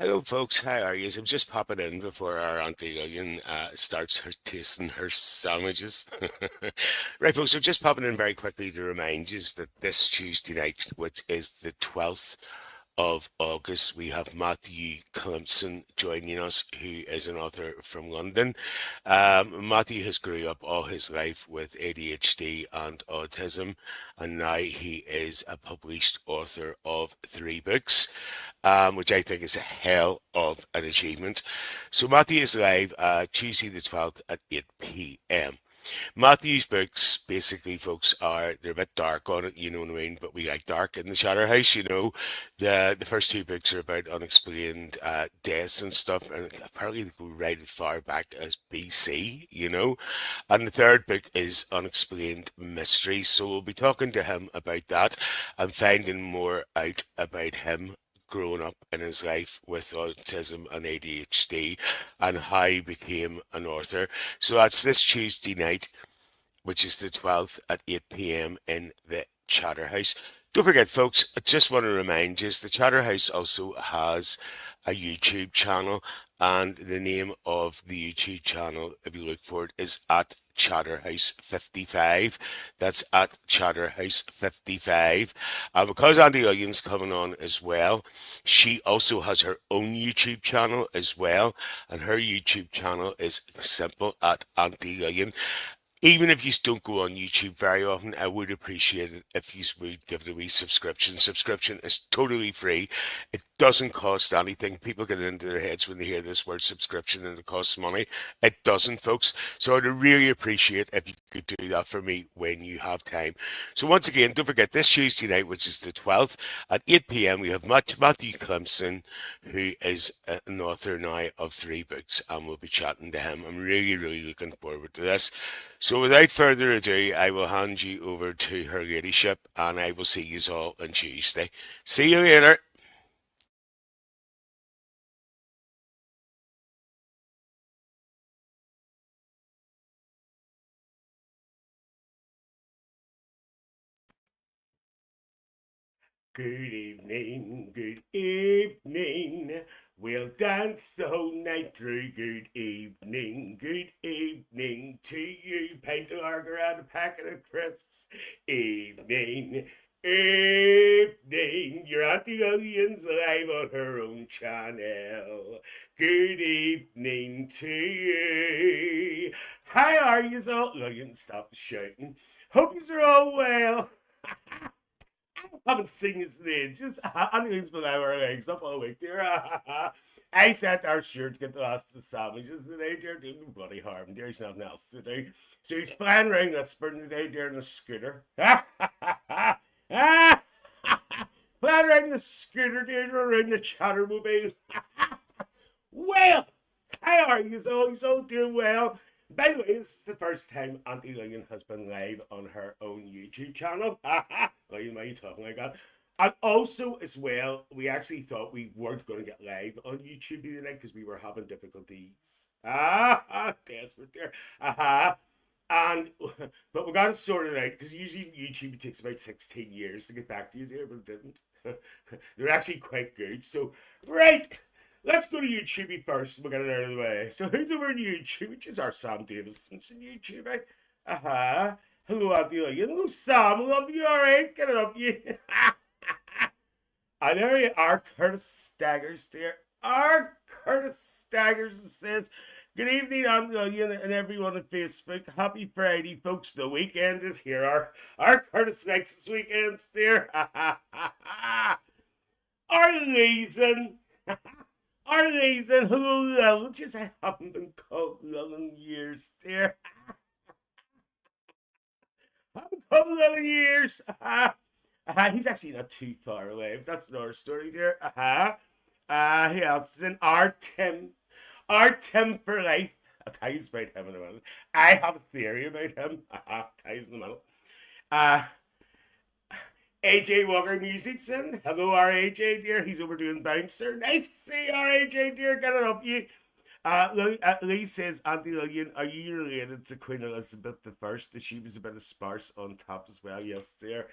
Hello, folks. How are you? I'm just popping in before our Aunty Lillian starts her tasting her sandwiches. Right, folks, so just popping in very quickly to remind you that this Tuesday night, which is the 12th of August, we have Matthew Clemson joining us, who is an author from London. Matthew has grew up all his life with ADHD and autism, and now he is a published author of three books, which I think is a hell of an achievement. So Matthew is live Tuesday the 12th at 8 p.m. Matthew's books, basically, folks, they're a bit dark on it, you know what I mean? But we like dark in the Chatterhouse, you know. The first two books are about unexplained deaths and stuff, and apparently they go right as far back as BC, you know. And the third book is Unexplained Mysteries. So we'll be talking to him about that and finding more out about him growing up in his life with autism and ADHD and how he became an author. So that's this Tuesday night, which is the 12th at 8 p.m. in the Chatterhouse. Don't forget, folks, I just want to remind you, the Chatterhouse also has a YouTube channel, and the name of the YouTube channel, if you look for it, is at Chatterhouse 55. That's at Chatterhouse 55. And because Aunty Lillian's coming on as well, she also has her own YouTube channel as well. And her YouTube channel is simple at Aunty Lillian. Even if you don't go on YouTube very often, I would appreciate it if you would give it a wee subscription. Subscription is totally free. It doesn't cost anything. People get into their heads when they hear this word subscription and it costs money. It doesn't, folks. So I'd really appreciate if you could do that for me when you have time. So once again, don't forget this Tuesday night, which is the 12th at 8 p.m. We have Matthew Clemson, who is an author now of three books, and we'll be chatting to him. I'm really, really looking forward to this. So without further ado, I will hand you over to her ladyship, and I will see you all on Tuesday. See you later. Good evening, good evening. We'll dance the whole night through. Good evening to you. Pint of lager and a packet of crisps. Evening, evening. Your Auntie Lillian's live on her own channel. Good evening to you. How are you all? Lillian, stop shouting. Hope you're all well. Haven't seen his name. Just anything's been our legs up all week, dear. I sent our shirt to get the last of the sandwiches today, dear. Doing no bloody harm, dear. There's nothing else to do. So he's flying around Lisburn today, dear, in a scooter. Flying around in a scooter, dear, around the Chattermobile. Well, how are you all? You all doing well? By the way, this is the first time Auntie Lillian has been live on her own YouTube channel. Why am I talking like that? And also, as well, we actually thought we weren't going to get live on YouTube tonight because we were having difficulties. Desperate there. And but we got it sorted out because usually YouTube takes about 16 years to get back to you there, but it didn't. They're actually quite good. So, right. Let's go to YouTube first. We'll get it out of the way. So who's over on YouTube? Which is our Sam Davison's on YouTube. Uh-huh. Hello, Auntie Lillian. Hello, Sam. Love you. All right. Get it up, you. And there you are, Curtis Staggers, dear. Our Curtis Staggers says, good evening, Auntie Lillian and everyone on Facebook. Happy Friday, folks. The weekend is here. Our Curtis likes this weekend, dear. Our reason. Our reason. Hello, Lil. Just I haven't been called Lil in years, dear. I haven't called Lil in years. He's actually not too far away, but that's another story, dear. Who else is in? Our Tim. Our Tim for life. I'll tell you about him in a minute. I have a theory about him. Tell you in a minute. Uh, AJ Walker Musicson. Hello, our AJ, dear. He's over doing Bouncer. Nice to see our AJ, dear. Get it up, you. Lee says, Auntie Lillian, are you related to Queen Elizabeth the First? She was a bit of sparse on top as well. Yes, dear.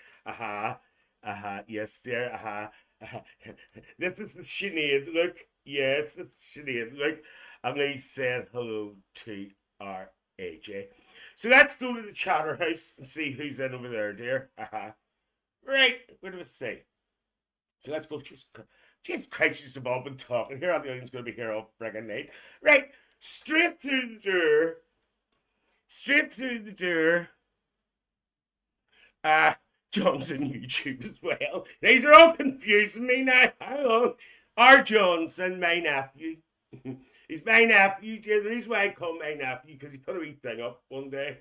Yes, dear. This is the Sinead. Look, Yes, it's Sinead. Like, and they said hello to our AJ. So let's go to the chatter house and see who's in over there, dear. Right, what do we say? So let's go. Just Christ, she's all been talking. Here, the audience going to be here all friggin' night. Right, straight through the door. Straight through the door. Uh, John's on YouTube as well. These are all confusing me now. Hang on. Our Johnson, my nephew. He's my nephew, dear. The reason why I call my nephew because he put a wee thing up one day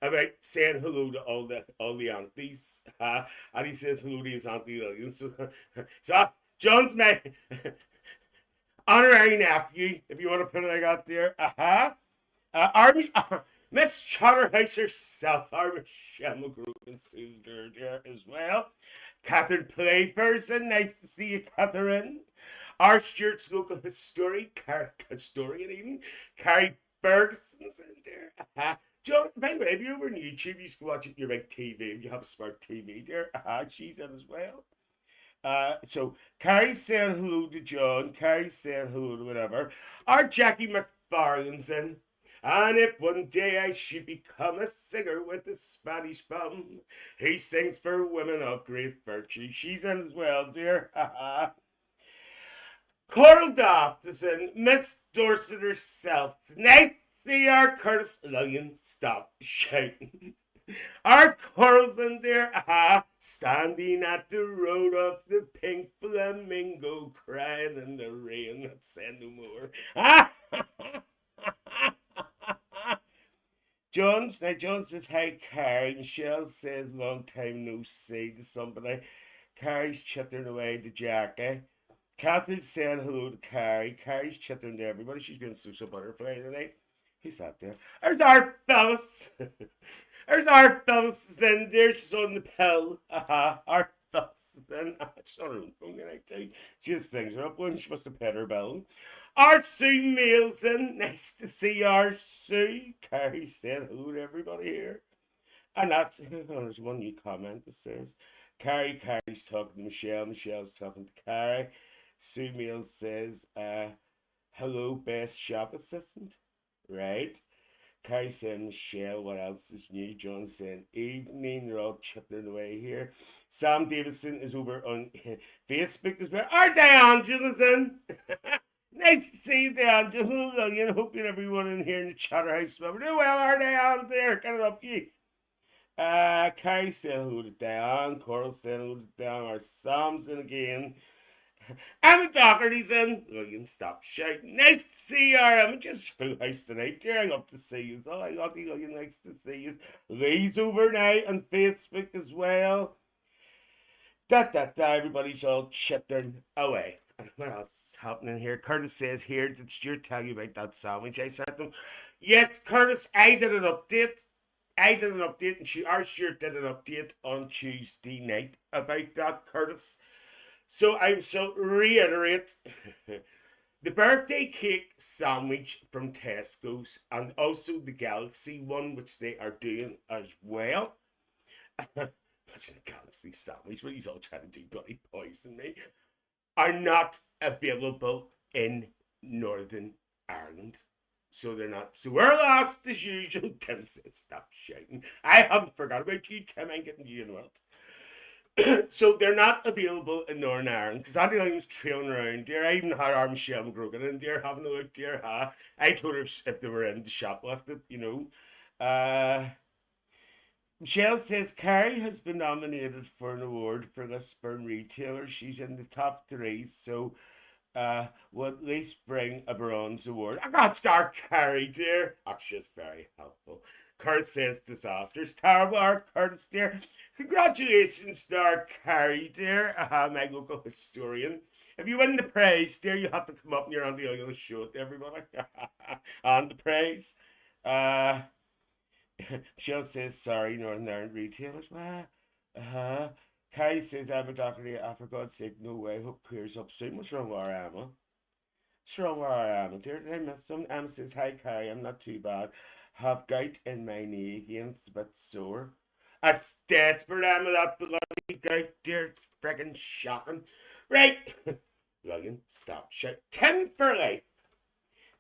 about saying hello to all the aunties. And he says hello to his Aunty Lillian. So John's my honorary nephew, if you want to put it like that there. Army, Miss Chatterhouse herself, our Michelle McGrogan, there as well. Catherine Playperson, nice to see you, Catherine. Our Stuart's local historian, even Carrie Ferguson's in there. John, by the way, if you're over on YouTube, you used to watch it on your big TV. If you have a smart TV there, she's in as well. So Carrie's saying hello to John. Carrie's saying hello to whatever. Our Jackie McFarlane's in. And if one day I should become a singer with a Spanish bum, he sings for women of great virtue. She's in as well, dear. Coral Daft is in. Miss Dorset herself. Nice to see our Curtis Lillian. Stop shouting. Our Coral's in there, standing at the road of the pink flamingo, crying in the rain. Not saying no more. John says, hi, Carrie. Michelle says, long time no see to somebody. Carrie's chittering away to Jackie. Catherine's saying hello to Carrie. Carrie's chittering to everybody. She's been social butterfly tonight. Who's that there? There's our Phyllis. There's our Phyllis in there. She's on the pill. Our Phyllis is in. She's on her own phone tonight too. She has things are up when she must have paid her bill. Our Sue Mills in. Nice to see our Sue. Carrie saying hello to everybody here. And that's, there's one new comment that says, Carrie's talking to Michelle. Michelle's talking to Carrie. Sue Mills says, hello, best shop assistant. Right? Carrie saying, Michelle, what else is new? John saying, evening, they're all chipping away here. Sam Davison is over on Facebook as well. Our Diangela's in. Nice to see you, Diangela. Lillian, hope you everyone in here in the Chatterhouse. We're doing well, our Diane there. Get it up, you. Carrie saying hello to Diane. Coral saying hello to Diane. Our Sam's in again. Emma Doherty's in. Lillian, stop shouting. Nice to see you, Emma. Just full house tonight. Dear, I love to see you. Oh, I love you, Lillian. Nice to see you. Lee's over now on Facebook as well. Everybody's all chipping away. And what else is happening here? Curtis says here, did Stuart tell you about that sandwich I sent him? Yes, Curtis, I did an update. And our Stuart did an update on Tuesday night about that, Curtis. So I shall reiterate the birthday cake sandwich from Tesco's and also the Galaxy one, which they are doing as well. Imagine a Galaxy sandwich. What are you all trying to do? Bloody poison me. Are not available in Northern Ireland. So they're not. So we're lost as usual. Tim says, stop shouting. I haven't forgot about you, Tim. I'm getting you in well. So they're not available in Northern Ireland because Aunty Lillian's trailing around there. I even had our Michelle McGrogan in there having a look there. I told her if they were in the shoplift it, you know. Michelle says Carrie has been nominated for an award for Lisburn Retailer. She's in the top three, so will at least bring a bronze award. I got star Carrie, dear. Oh, she's very helpful. Kurt says disasters. Terrible, Curtis, dear. Congratulations, star Carrie, dear. My local historian. If you win the praise, dear, you have to come up and you're on the other show to everybody. On the praise. Michelle says, sorry, Northern Ireland retailers. Carrie says, I'm a doctor. For God's sake, no way. Hope clears up soon. What's wrong with our Emma? What's wrong with our Emma? Dear, did I miss some? Emma says, hi, Carrie. I'm not too bad. Have gout in my knee again. It's a bit sore. That's desperate, Emma. That bloody gout, dear. Freaking shocking. Right. Lillian, stop. Shout. Tim for life.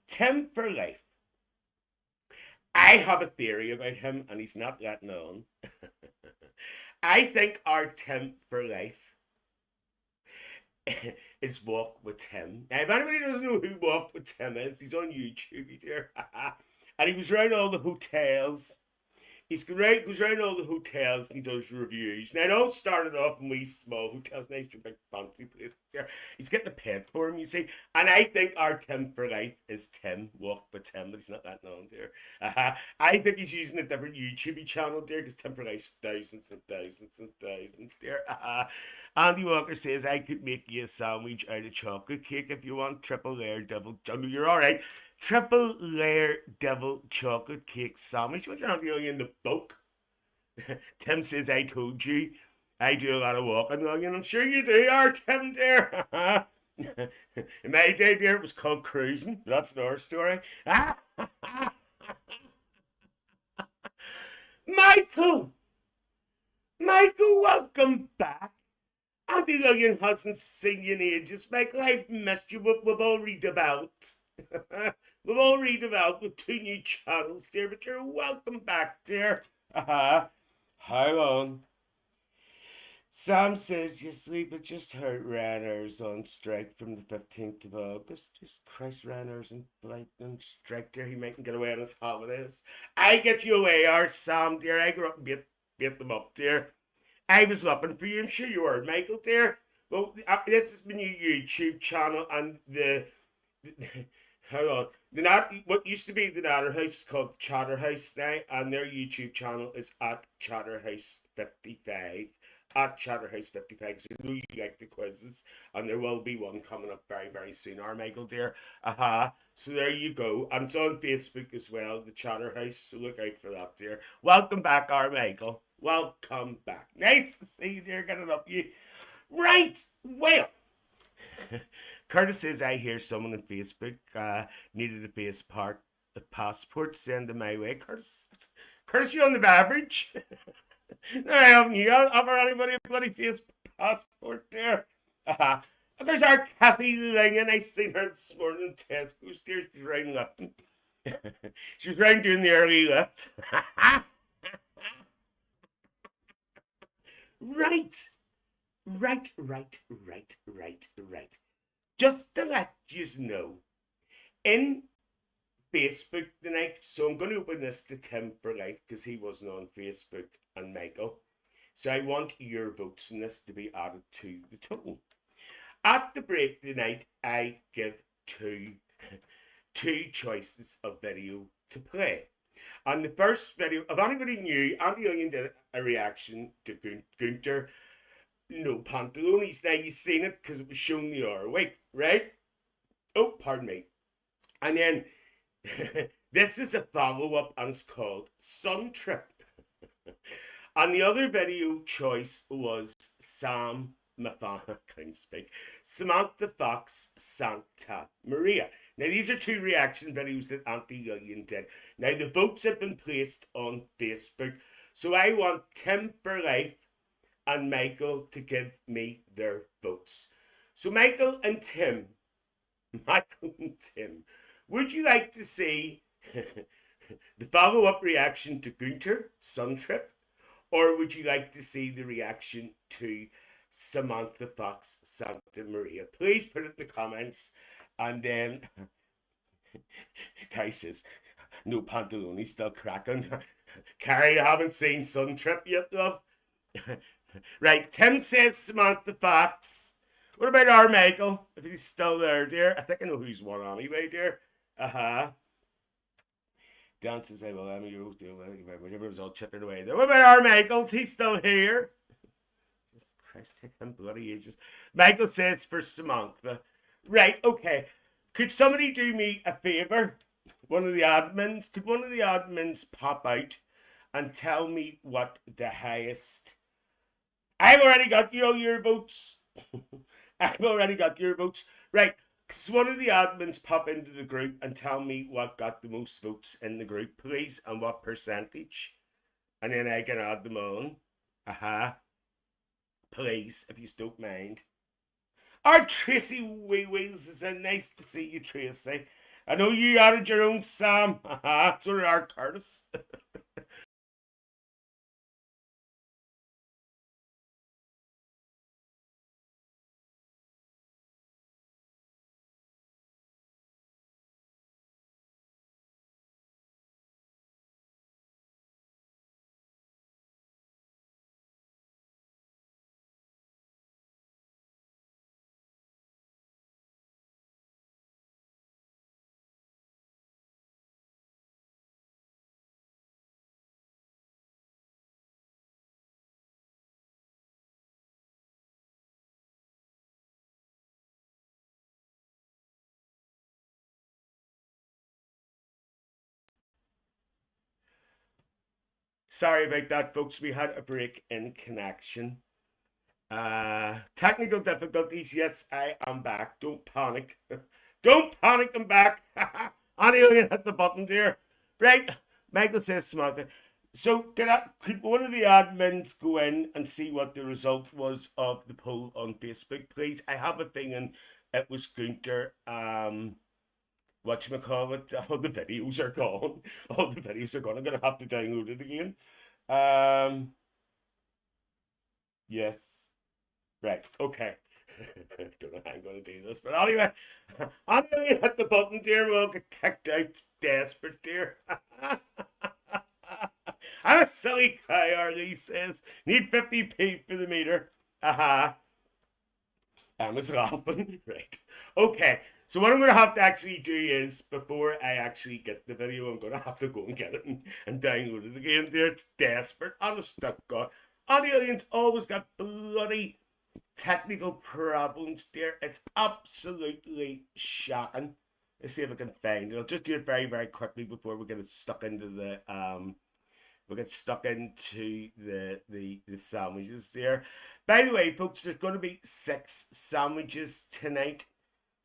Tim for life. I have a theory about him, and he's not letting on. I think our Tim for life is Walk with Tim. Now, if anybody doesn't know who Walk with Tim is, he's on YouTube here. And he was around all the hotels. Goes around all the hotels and he does reviews. Now, it all started off in wee small hotels, nice big fancy places there. He's getting the paid for him, you see. And I think our Tim for life is Tim, Walk with Tim, but he's not that known there. I think he's using a different YouTube channel there because Tim for life's thousands and thousands and thousands there. Andy Walker says, I could make you a sandwich out of chocolate cake if you want. Triple layer devil. You're all right. Triple layer devil chocolate cake sandwich. What's Aunty Lillian in the book? Tim says, I told you. I do a lot of walking, Lillian. I'm sure you do, are Tim, dear. In my day, dear, it was called cruising. That's our story. Michael! Michael, welcome back. Aunty Lillian hasn't seen you in ages. Michael, I've missed you. We've all redeveloped. We've all redeveloped with 2 new channels, dear, but you're welcome back, dear. How long? Sam says, you sleep, it just heard Ryanair's on strike from the 15th of August. Just Christ, Ryanair's on strike, dear. He mightn't get away on his holidays. I get you away, Sam, dear. I grew up and beat them up, dear. I was looking for you. I'm sure you were, Michael, dear. Well, this is my new YouTube channel, and hold on. What used to be the Natter House is called Chatterhouse now, and their YouTube channel is at Chatterhouse55. At Chatterhouse55, because I know you like the quizzes, and there will be one coming up very, very soon. Our Michael, dear. So there you go. And it's on Facebook as well, the Chatterhouse, so look out for that, dear. Welcome back, our Michael. Welcome back. Nice to see you, dear. Get it up, you. Right. Well. Curtis says, I hear someone on Facebook needed a passport. Send them my way. Curtis, you on the beverage? No, I haven't you offer anybody a bloody face passport there. There's our Kathy Lillian. I seen her this morning in Tesco's. Dear, she's round lifting. She was round doing the early lift. Right. Just to let you know, in Facebook tonight, so I'm going to open this to Tim for life because he wasn't on Facebook, and Michael. So I want your votes in this to be added to the total. At the break tonight, I give two choices of video to play. And the first video, if anybody knew, Aunty Lillian did a reaction to Gunter. No pantalones. Now you've seen it because it was shown the other week, right? Oh, pardon me. And then this is a follow-up, and it's called Sun Trip. And the other video choice was Samantha Fox Santa Maria. Now these are 2 reaction videos that Aunty Lillian did. Now the votes have been placed on Facebook, so I want Tim for life and Michael to give me their votes. So Michael and Tim, would you like to see the follow-up reaction to Gunter, Sun Trip, or would you like to see the reaction to Samantha Fox Santa Maria? Please put it in the comments. And then Kai says, no pantaloni, still cracking. Carrie, you haven't seen Sun Trip yet, love? Right, Tim says Samantha Fox. What about our Michael? If he's still there, dear. I think I know who's won anyway, dear. Dan says, I will, you do whatever was all chipping away there. What about our Michael? He's still here. Jesus Christ, take him bloody ages. Michael says for Samantha. Right, okay. Could somebody do me a favour? One of the admins? Could one of the admins pop out and tell me what the highest... I've already got all your votes. I've already got your votes. Right. Because one of the admins pop into the group and tell me what got the most votes in the group, please, and what percentage. And then I can add them on. Please, if you don't mind. Our Tracy Wee Wheels is nice to see you, Tracy. I know you added your own Sam. So did our Curtis. Sorry about that, folks. We had a break in connection. Technical difficulties. Yes, I am back. Don't panic. Don't panic. I'm back. Aunty Lillian hit the button there. Right. Michael says Samantha. So could one of the admins go in and see what the result was of the poll on Facebook, please? I have a feeling it was Gunter. Whatchamacallit. All the videos are gone. All the videos are gone. I'm gonna have to download it again. Um yes. Right, okay. Don't know how I'm going to do this, but anyway, I'm going to hit the button, dear. We'll get kicked out. Desperate, dear. I'm a silly cow, he says. Need 50p for the meter. Aha. I'm a laughing. Right. Okay. So what I'm going to have to actually do is, before I actually get the video, I'm going to have to go and get it and download it again. Dear, it's desperate. Honest to God. Aunty Lillian's always got bloody technical problems there. It's absolutely shocking. Let's see if I can find it. I'll just do it very, very quickly before we get stuck into the the sandwiches there. By the way, folks, there's going to be 6 sandwiches tonight.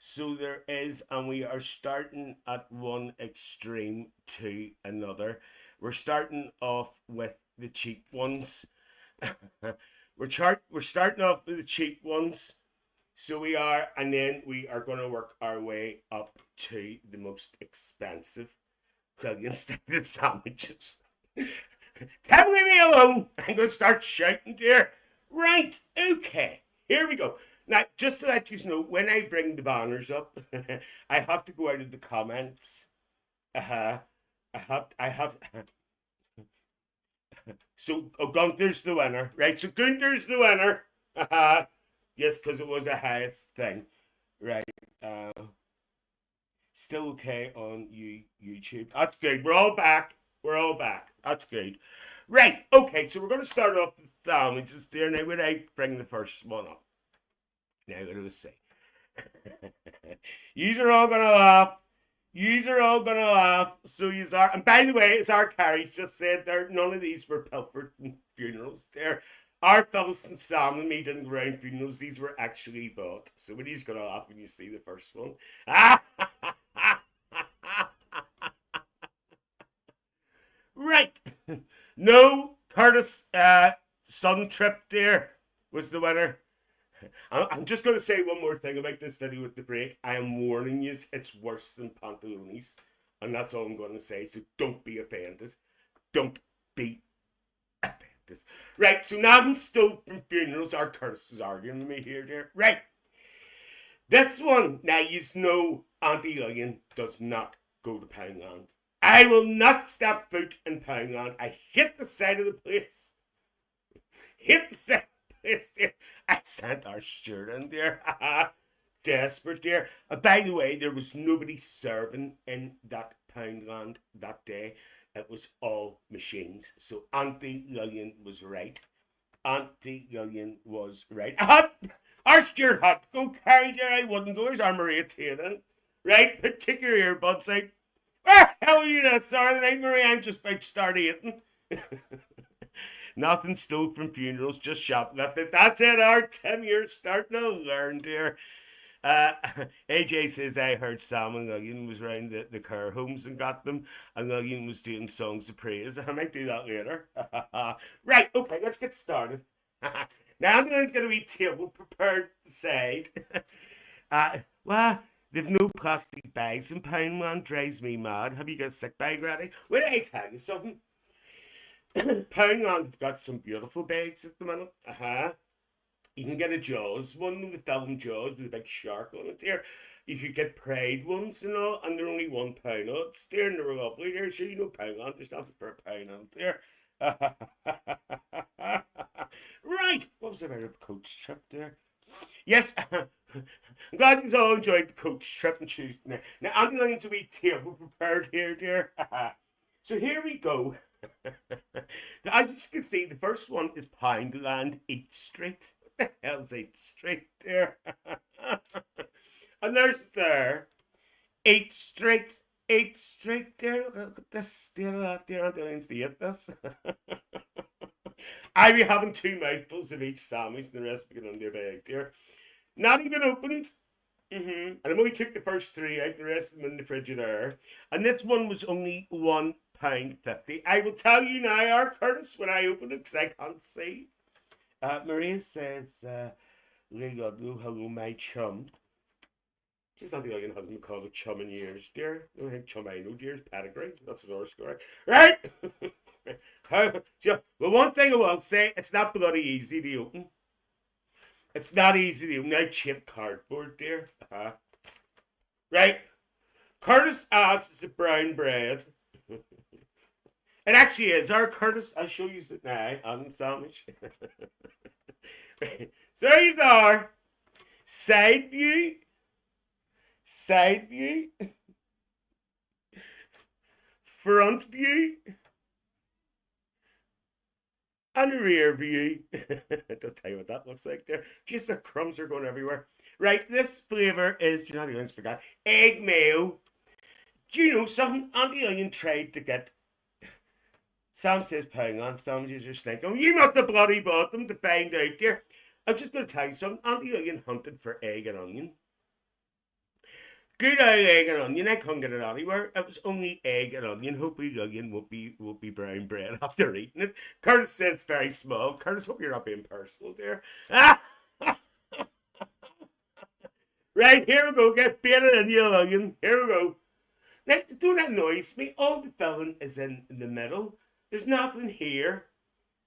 So there is, and we are starting at one extreme to another. We're starting off with the cheap ones. We're starting off with the cheap ones, so we are, and then we are going to work our way up to the most expensive. Lillian, stick to the sandwiches. Tell me alone. I'm going to start shouting here. Right, okay, here we go. Now, just to let you know, when I bring the banners up, I have to go out of the comments. I have. So, Gunther's the winner, right? So Gunther's the winner. Yes, because it was the highest thing, right? Uh, Still okay on YouTube. That's good. We're all back. We're all back. That's good. Right. Okay. So we're going to start off with sandwiches there. Now, when I bring the first one up, now what do we say? Yous are all going to laugh. Yous are all gonna laugh. So yous are. And by the way, as our Carrie's just said, there none of these were pilfered funerals. There, our Phyllis and Sam and me didn't go around funerals. These were actually bought. So when he's gonna laugh when you see the first one. Right. No, Curtis. Sun Trip there was the winner. I'm just going to say one more thing about this video with the break. I am warning you, it's worse than pantalones. And that's all I'm going to say. So don't be offended. Don't be offended. Right, so now I'm still from funerals. Our Curtis is arguing with me here, dear. Right. This one, now you know Aunty Lillian does not go to Poundland. I will not step foot in Poundland. I hit the side of the place. Hit the side. I sent our steward in there. Desperate there. By the way, there was nobody serving in that Poundland that day. It was all machines. So Aunty Lillian was right. Aunty Lillian was right. Our steward had to go carry there. I wouldn't go. There's our Maria Taylor. Right? Put your earbuds out. Where the hell are you now? Sorry, night, Maria. I'm just about to start eating. Nothing stole from funerals, just shoplifting. That's it, Art. Tim, you're starting to learn, dear. AJ says, I heard Sam and Lillian was around the care homes and got them, and Lillian was doing songs of praise. I might do that later. Right, okay, let's get started. Now Andy's going to be table prepared to side. Well, they've no plastic bags and pound one drives me mad. Have you got a sick bag ready? Wait, I tell you something. Pound one's got some beautiful bags at the minute. You can get a Jaws one with the film Jaws with a big shark on it there. You could get Pride ones and all, and they're only £1 odds there, and they're lovely there. So you know pound on, there's nothing for a pound on there. Right, what was about a coach trip there? Yes, I'm glad you all enjoyed the coach trip on Tuesday night. Now, Aunty Lillian's a wee table prepared here, dear. So here we go. As you can see, the first one is Poundland 8th Street. What the hell's 8th Street there? And there's there 8th Street. 8th Street there. Look at this. Dear Aunty Lillian's to eat this. I be having 2 mouthfuls of each sandwich and the rest be getting on their bag dear. Not even opened. And I only took the first 3 out, the rest of them in the fridge there. And this one was only £1.50. I will tell you now, our Curtis, when I open it, because I can't see. Maria says, hello, my chum. She's not the only husband called a chum in years, dear. The only chum I know, dear, is pedigree. That's another story. Right? Well, one thing I will say, it's not bloody easy to open. It's not easy to open. Now, chip cardboard, dear. Right? Curtis asks, is it brown bread? It actually is. Our Curtis, I'll show you it now on the sandwich. So these are side view, front view, and rear view. I'll tell you what that looks like there. Just the crumbs are going everywhere. Right, this flavour is, do you know what I forgot? Egg mayo. Do you know something? Aunty Lillian tried to get. Sam says, pound on sandwiches are stinking. You must have bloody bought them to find out, dear. I'm just going to tell you something. Aunty Lillian hunted for egg and onion. Good old egg and onion. I couldn't get it anywhere. It was only egg and onion. Hopefully Lillian won't be brown bread after eating it. Curtis said it's very small. Curtis, hope you're not being personal, dear. Right, here we go. Get baited in you, Lillian. Here we go. Now, don't annoy me. All the filling is in the middle. There's nothing here,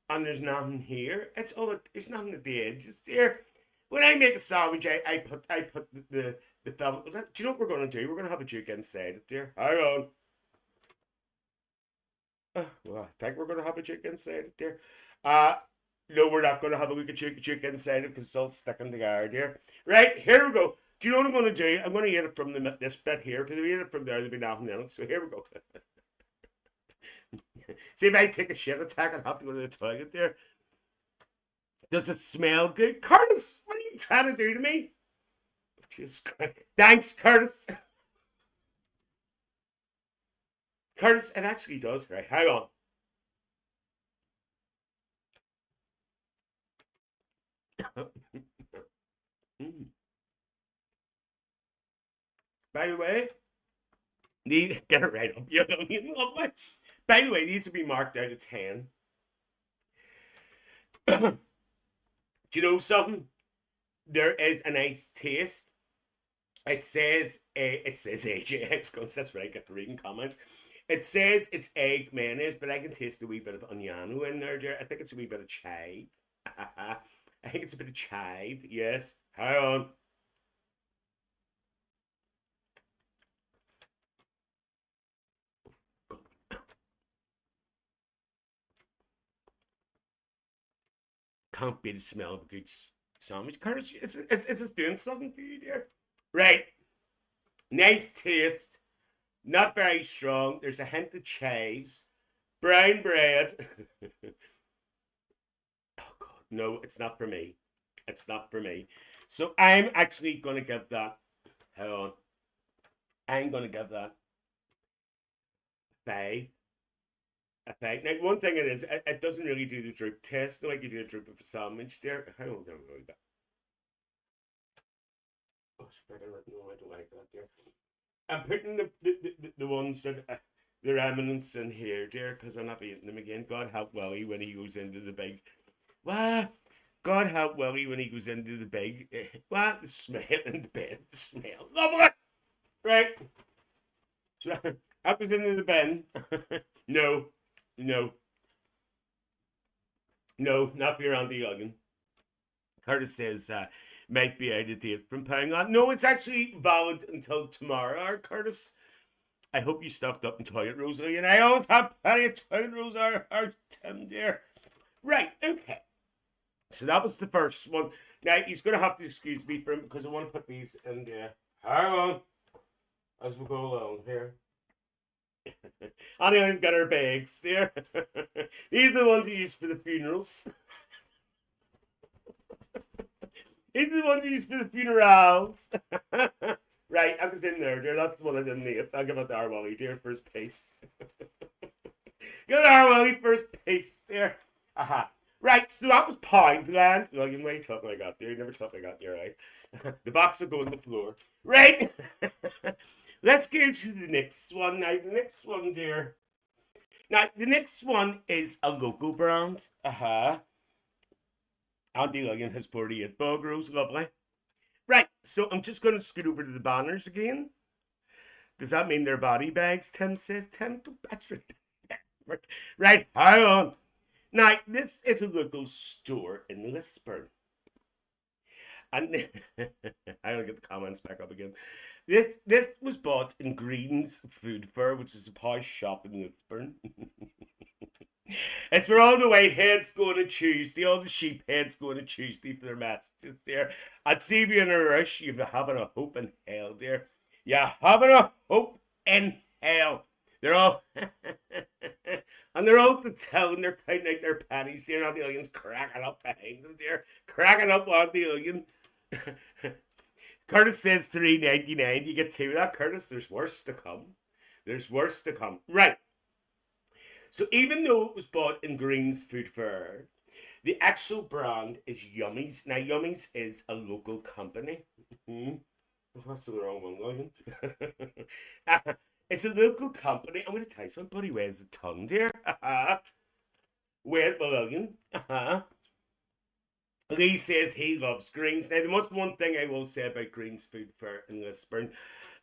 and there's nothing here. It's all. There's nothing at the edges here. When I make a sandwich, I put the filling. Do you know what we're going to do? We're going to have a juke inside it, dear. Hang on. Well, I think we're going to have a juke inside it, dear. No, we're not going to have a look at juke inside it because it's all sticking together, dear. Right, here we go. Do you know what I'm going to do? I'm going to eat it from this bit here because if we eat it from there, there'll be nothing in it. So here we go. See, if I take a shit attack, I'll have to go to the toilet there. Does it smell good? Curtis, what are you trying to do to me? Jesus Christ. Thanks, Curtis. Curtis, it actually does. Right, hang on. By the way, get it right up. You love me. By the way, these would be marked out of 10. Do you know something? There is a nice taste. It says AJ. I was going to that's where I get the reading comments. It says it's egg mayonnaise, but I can taste a wee bit of onion in there, dear. I think it's a wee bit of chive. I think it's a bit of chive. Yes. Hang on. Can't beat the smell of a good sandwich. Curtis, it's doing something for you, dear. Right. Nice taste. Not very strong. There's a hint of chives. Brown bread. Oh, God. No, it's not for me. It's not for me. So I'm actually going to give that. Hold on. I'm going to give that 5. I think. Now, one thing it is, it doesn't really do the droop test. Like you do a droop of a sandwich there. I don't know that. Oh, no, I don't like that there. I'm putting the ones that the remnants in here, dear, because I'm not eating them again. God help Willie when he goes into the big. What? God help Willie when he goes into the big. What? The smell in the bed. The smell. Lovely! Right. So I was into the bin. No. No. No. Not for your Auntie Lillian. Curtis says, might be out of date from paying on. No, it's actually valid until tomorrow, Curtis. I hope you stocked up on toilet rolls, and I always have plenty of toilet rolls, Tim, dear. Right, okay. So that was the first one. Now, he's going to have to excuse me for him because I want to put these in there. Hang on. As we go along here. Annie's got her bags there. These are the ones you use for the funerals. These are the ones you use for the funerals. Right, I was in there, dear. That's the one I didn't need. I'll give it to Arwally, dear, first pace. Give it to Arwally, first pace, dear. Aha. Right, so that was Poundland. Well, you know you talk like that, dear. You never talk like that, dear, right? The box will go on the floor. Right? Let's go to the next one. Now, the next one, dear. Now, the next one is a local brand. Aunty Lillian has 48 bog rows. Lovely. Right, so I'm just going to scoot over to the banners again. Does that mean they're body bags? Tim says. Tim, don't bet your right, hang on. Now, this is a local store in Lisburn. And I'll get the comments back up again. This was bought in Green's Food Fair, which is a posh shop in Lisburn. It's for all the white heads going to Tuesday, all the sheep heads going to Tuesday for their messages there. I'd see you in a rush, you're having a hope in hell, dear. You're having a hope in hell. They're all and they're all to town, they're counting out their pennies, dear. Aunty Lillian's cracking up behind them, dear. Cracking up Aunty Lillian. Curtis says $3.99. You get two of that, Curtis. There's worse to come. There's worse to come. Right. So even though it was bought in Green's Food Fair, the actual brand is Yummies. Now, Yummies is a local company. That's the wrong one, Logan. It's a local company. I'm going to tell you something. Bloody weighs a ton, dear. Wait, Logan. Lee says he loves Greens. Now, the most one thing I will say about Green's Food Fair in Lisburn,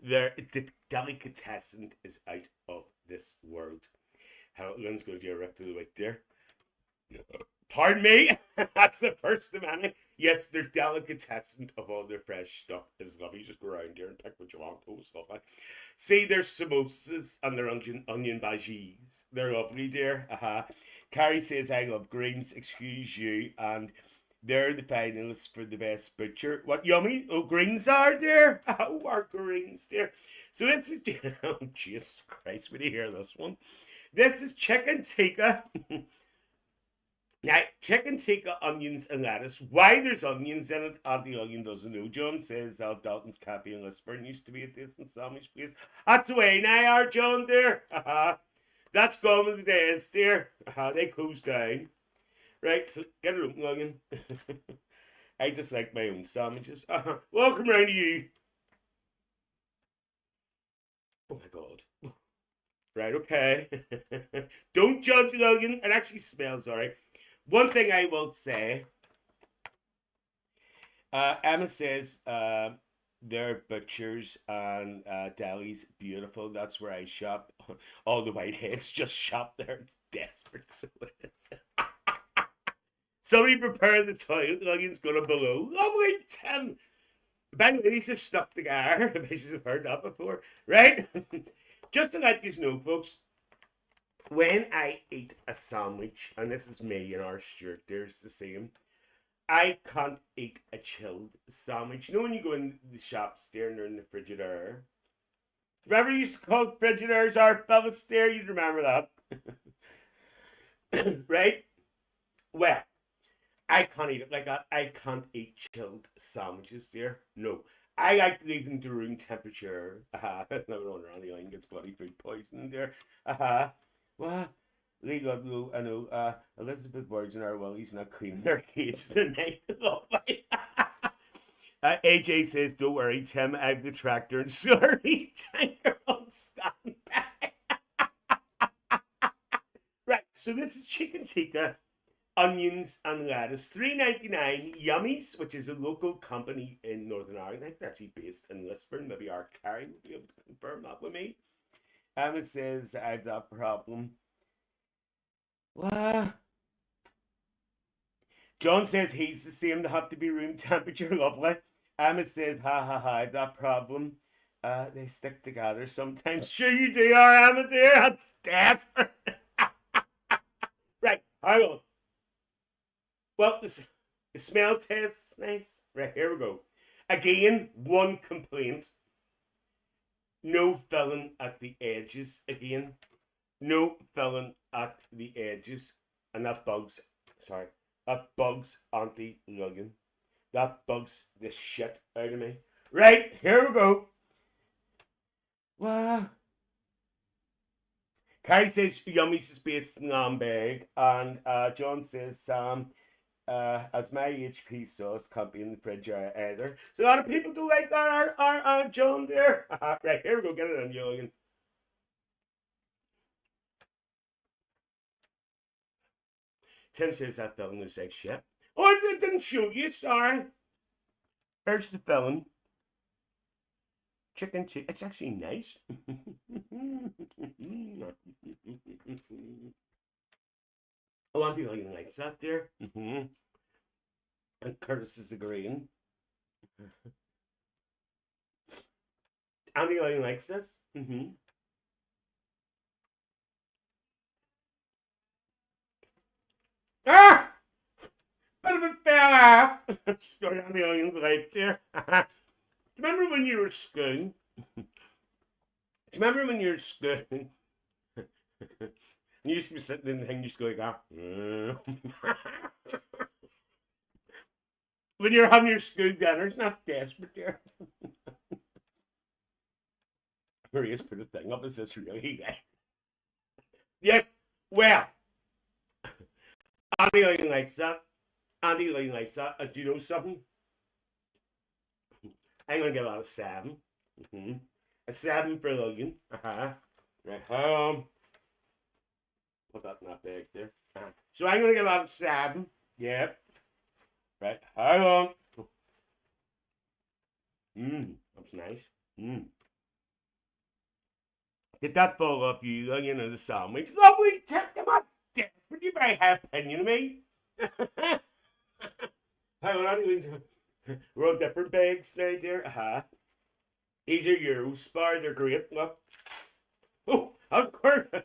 the delicatessen is out of this world. How Lynn's going to do a rip to the week, dear. Pardon me? That's the first of many. Yes, their delicatessen of all their fresh stuff is lovely. You just go around here and pick what you want. Oh, stuff like. See, there's samosas and their onion bhajis. They're lovely, dear. Carrie says, I love Greens. Excuse you. And they're the finalists for the best butcher. What, Yummy? Oh, Greens are, dear? Oh, our Greens, dear. So this is... Oh, Jesus Christ. When you hear this one? This is chicken tikka. Now, chicken tikka, onions, and lettuce. Why there's onions in it, Aunty Lillian doesn't know. John says Dalton's Cafe in Lisburn used to be a decent sandwich place. That's the way now, our John, dear. That's gone with the days, dear. They closed down. Right, so get it open, Lillian. I just like my own sandwiches. Welcome round to you. Oh my God. Right, okay. Don't judge, Logan. It actually smells alright. One thing I will say, Emma says their butchers and delis beautiful. That's where I shop. All the whiteheads just shop there. It's desperate. So it is. Somebody prepare the toilet. Logan's going to below. Lovely, Tim. By the way, these are stuck together. I bet you've heard that before. Right? Just to let you know, folks, when I eat a sandwich, and this is me in our shirt, there's the same, I can't eat a chilled sandwich. You know when you go in the shops there and they're in the Frigidaire? Remember you used to call Frigidaires our fellas there? You'd remember that. Right? Well, I can't eat it like that. I can't eat chilled sandwiches there. No. I like to leave them to room temperature. Never wonder Aunty Lillian gets bloody food poisoning there. Well, Lee Ludlow, I know, Elizabeth Words and our Willie's not cleaning their cages tonight. AJ says, don't worry, Tim, I have the tractor and slurry tanker on standby. Right, so this is chicken tikka, onions and lettuce. $3.99. Yummies, which is a local company in Northern Ireland. I think they're actually based in Lisburn. Maybe our Carrie will be able to confirm that with me. It says I've that problem. What? John says he's the same to have to be room temperature. Lovely. It says, ha ha ha, I've that problem. They stick together sometimes. Sure you do, Emma dear. That's desperate. Right, hang on. Well, the smell tastes nice. Right, here we go. Again, one complaint. No filling at the edges. Again, no filling at the edges. And that bugs, sorry, that bugs Aunty Lillian. That bugs the shit out of me. Right, here we go. Wow. Carrie says Yummies is based in Lamberg. And John says as my HP sauce can't be in the fridge either. So a lot of people do like that, our John there. Right, here we go. Get it on, Lillian. Tim says that film looks like shit. Oh, I didn't show you, sorry. There's the film. Chicken chick. It's actually nice. Oh, Aunty Lillian likes that there. And Curtis is agreeing. Aunty Lillian likes this. Ah! Bit of a fell off. Story Aunty Lillian's life there. Remember when you were school? Remember when you were school? You used to be sitting in the thing, you used to go like that. When you're having your school dinner, it's not desperate there. Maria's put a thing up, is this really? Yes, well, Aunty Lillian likes that. Aunty Lillian likes that. And do you know something? I'm going to give out a 7. A 7 for Lillian. Right, put that in that bag there. So I'm going to give out a 7. Yep. Right, hang on. That's nice. Did that fall up you, Lillian, or the sandwich? Lovely tip, come on. Desperate, you very high opinion of me. Hang on, we're on different bags now, dear. These are Eurospar, they're great. Look. Oh, that was great. That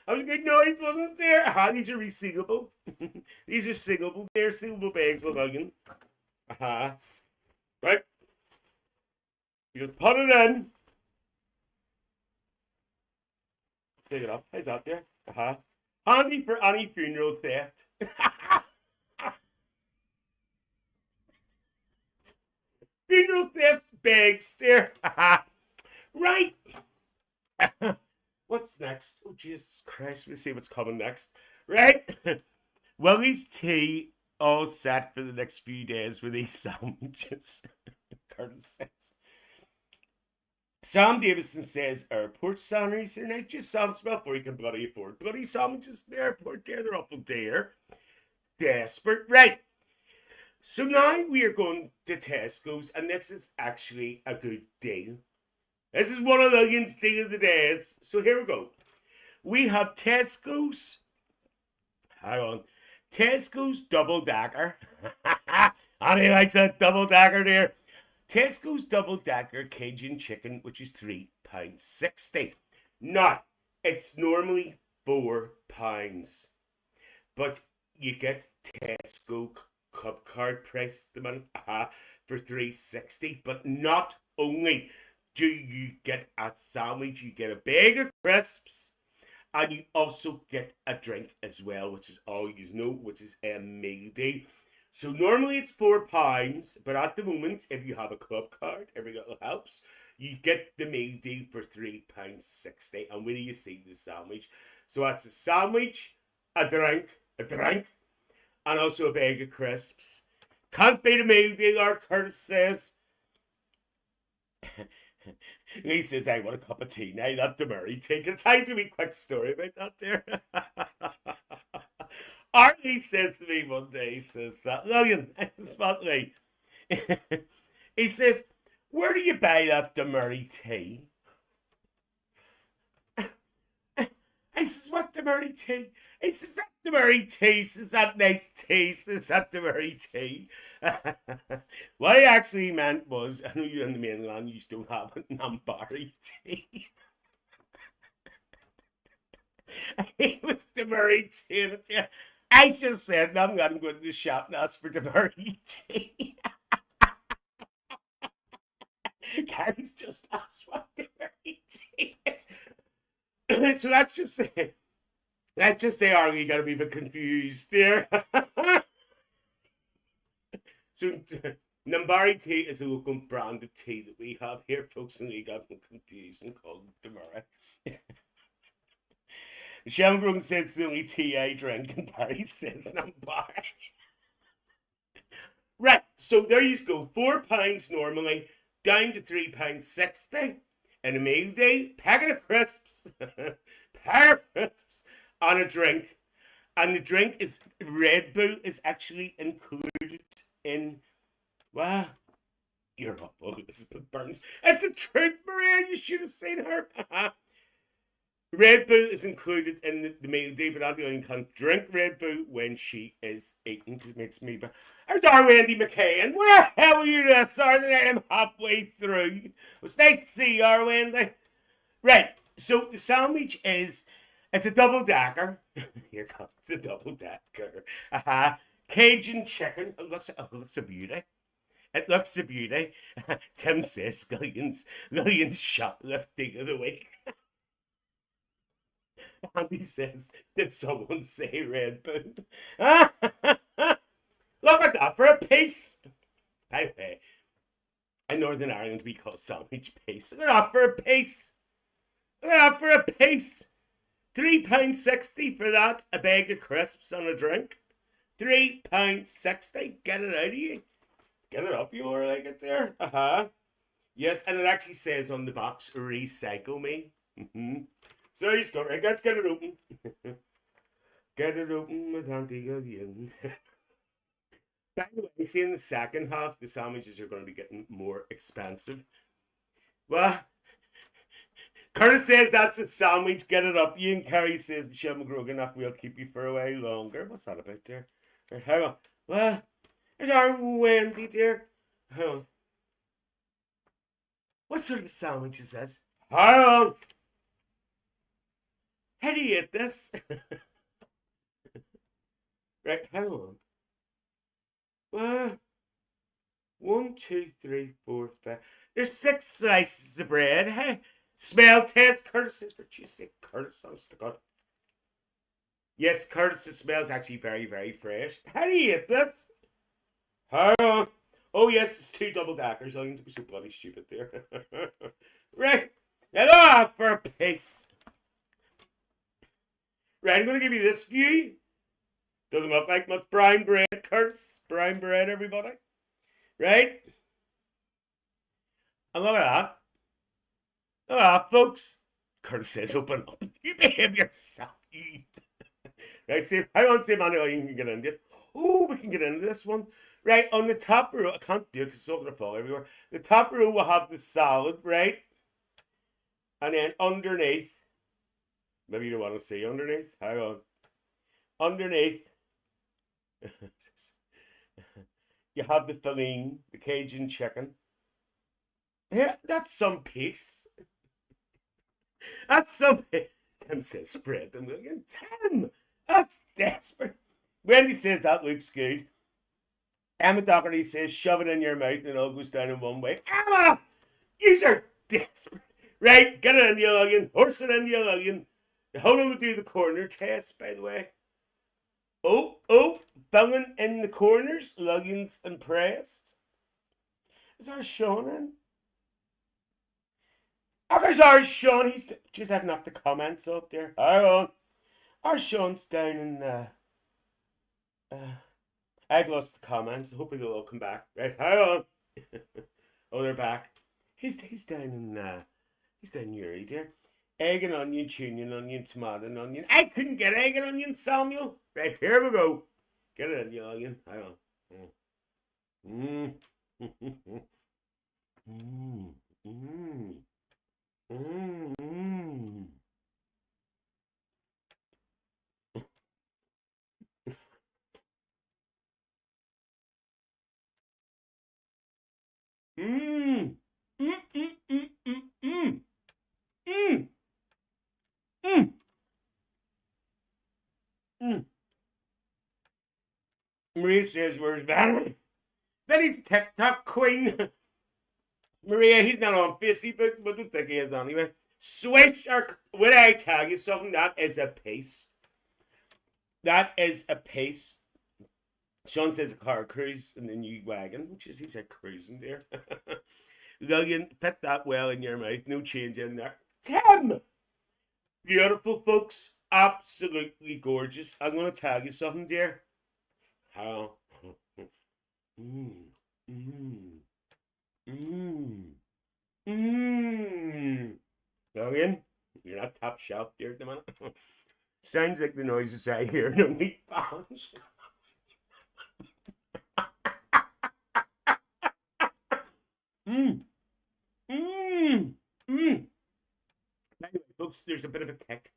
was a good noise, wasn't it, dear? These are resealable. These are sealable. They're sealable bags with Lillian. Right. You just put it in. Stick it up. How's that there? Handy for any funeral theft. Funeral theft bags there. Right. What's next? Oh, Jesus Christ. We'll see what's coming next. Right. Willie's tea all set for the next few days with these sandwiches. Curtis says. Sam Davison says airport sandwiches are nice. Just sounds before you can bloody afford bloody sandwiches in the airport there. They're awful dear. Desperate. Right. So now we are going to Tesco's, and this is actually a good deal. This is one of Lillian's deal of the days. So here we go. We have Tesco's. Hang on. Tesco's double decker. And he likes a double decker there. Tesco's double decker Cajun chicken, which is £3.60. Now, it's normally £4, but you get Tesco Club Card price at the minute for £3.60. But not only do you get a sandwich, you get a bag of crisps, and you also get a drink as well, which is all you know, which is a meal deal. So normally it's £4, but at the moment, if you have a club card, every little helps. You get the meal deal for £3.60, and where do you see the sandwich? So that's a sandwich, a drink, and also a bag of crisps. Can't beat a meal deal, our Curtis says. He says, I want a cup of tea now, not the Murray tea. Can I tell you a quick story about that there? Arlie says to me one day, he says, Lillian, Spotley, he says, where do you buy that Demurray tea? I says, what Demurray tea? He says, that Demurray tea, says that nice tea, says that Demurray tea. What he actually meant was, I know you're in the mainland, you don't have it, Nambarry tea. He was Demurray tea. I just said, I'm going to go to the shop and ask for Demurray tea. Gary's just asked what Demurray tea is. So let's just say, Arlie, you got to be a bit confused there. So, Nambari tea is a local brand of tea that we have here, folks, and you got them confused and called Demurray. Shamgrung says the only tea I drink, and Barry says Nambari. Right, so there you go. £4 normally, down to £3.60 in a meal day. Packet of crisps, packet of crisps, and a drink. And the drink is Red Bull is actually included in. Wow, you're up, Elizabeth Burns. It's a truth, Maria. You should have seen her. Red Bull is included in the meal day, but Aunty Lillian can't drink Red Bull when she is eating because it makes me. There's our Wendy McCain. Where the hell are you this Saturday? I'm halfway through. It's nice to see you, our Wendy. Right, so the sandwich is, it's a double decker. Here comes a double decker. Cajun chicken. It looks a beauty. It looks a beauty. Tim says Lillian's shoplifting of the week. And he says, did someone say Red Bull? Look at that for a piece. By the way, in Northern Ireland we call sandwich piece. Look at that for a piece. Look at that for a piece. £3.60 for that. A bag of crisps and a drink. £3.60. Get it out of you. Get it up, you more like it there. Yes, and it actually says on the box, recycle me. So you go, right, let's get it open. Get it open with Aunty Lillian. By the way, you see in the second half, the sandwiches are going to be getting more expensive. Well, Curtis says that's a sandwich, get it up. Ian Carey says, Michelle McGrogan, that will keep you for a while longer. What's that about there? Hang on. Well, there's our Wendy dear. Hang on. What sort of a sandwich is this? Hang on. How do you eat this? Right, hang on. Well, 1, 2, 3, 4, 5. There's 6 slices of bread. Hey, smell test. Curtis says, what you say, Curtis? Honest to God. Yes, Curtis, the smell's actually very, very fresh. How do you eat this? Hang on. Oh, yes, it's 2 double deckers. I need to be so bloody stupid there. Right. Now, for a piece. Right, I'm going to give you this view. Doesn't look like much brown bread, Curtis. Brown bread, everybody. Right? And look at that. Look at that, folks. Curtis says, open up. You behave yourself. Right, see, I don't see Aunty Lillian can get into it. Oh, we can get into this one. Right, on the top row, I can't do it because it's all going to fall everywhere. The top row will have the salad, right? And then underneath, maybe you don't want to see underneath. Hang on. Underneath, you have the filet, the Cajun chicken. Yeah, that's some piece. That's some. Tim says spread them. Tim, that's desperate. Wendy says that looks good. Emma Doherty says shove it in your mouth and it all goes down in one way. Emma, yous are desperate. Right, get it in you, Lillian. Horse it in you, Lillian. Hold on to do the corner test, by the way. Oh, filling in the corners. Lillian's impressed. Is our Sean in? Oh, there's our Sean. He's just having up the comments up there. Hang on. Our Sean's down in I've lost the comments. Hopefully they'll all come back. Right, hang on. Oh, they're back. He's down in Uri, dear. Egg and onion, tuna and onion, tomato and onion. I couldn't get egg and onion, Samuel. Right, here we go. Get it in, you onion. Hang on. Mm. Mm. Mm. Mm. Mm. Mm. Mm. Mm. Mm. Mm. Mm. Mm. Mm. Mm. Maria says, "Where's Benny? Benny's TikTok queen." Maria, he's not on Facebook, but don't think he is anyway. Switch or would I tell you something? That is a piece. That is a pace. Sean says a car cruise in the new wagon, which is he said cruising there. Lillian, fit that well in your mouth. No change in there. Tim! Beautiful, folks. Absolutely gorgeous. I'm going to tell you something, dear. How? Mmm. Mmm. Mmm. Mmm. Lillian, you're not top shelf, dear, at the minute. Sounds like the noises I hear in the meat box. Mmm. Mmm. Mmm. Anyway, folks, there's a bit of a kick.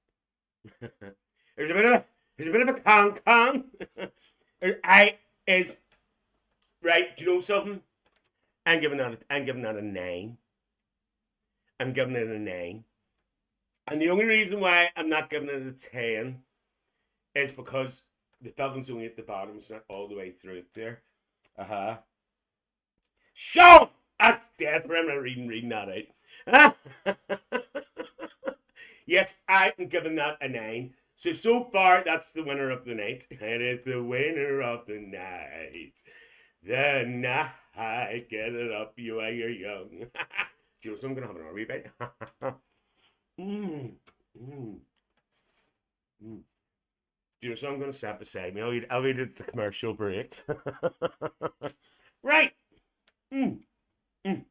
There's a bit of a con. I is right. Do you know something? I'm giving that a 9. I'm giving it a 9. And the only reason why I'm not giving it a 10 is because the film's only at the bottom. It's not all the way through it there. Uh-huh. Sean! That's desperate. I'm not reading that out. Yes, I'm giving that a 9. So far, that's the winner of the night. It is the winner of the night. The night, get it up, you while you're young. Do you know, so I'm going to have an wee bite. mm, mm, mm. Do you know, so I'm going to step beside me. I'll eat it at the commercial break. Right. Mm, mm.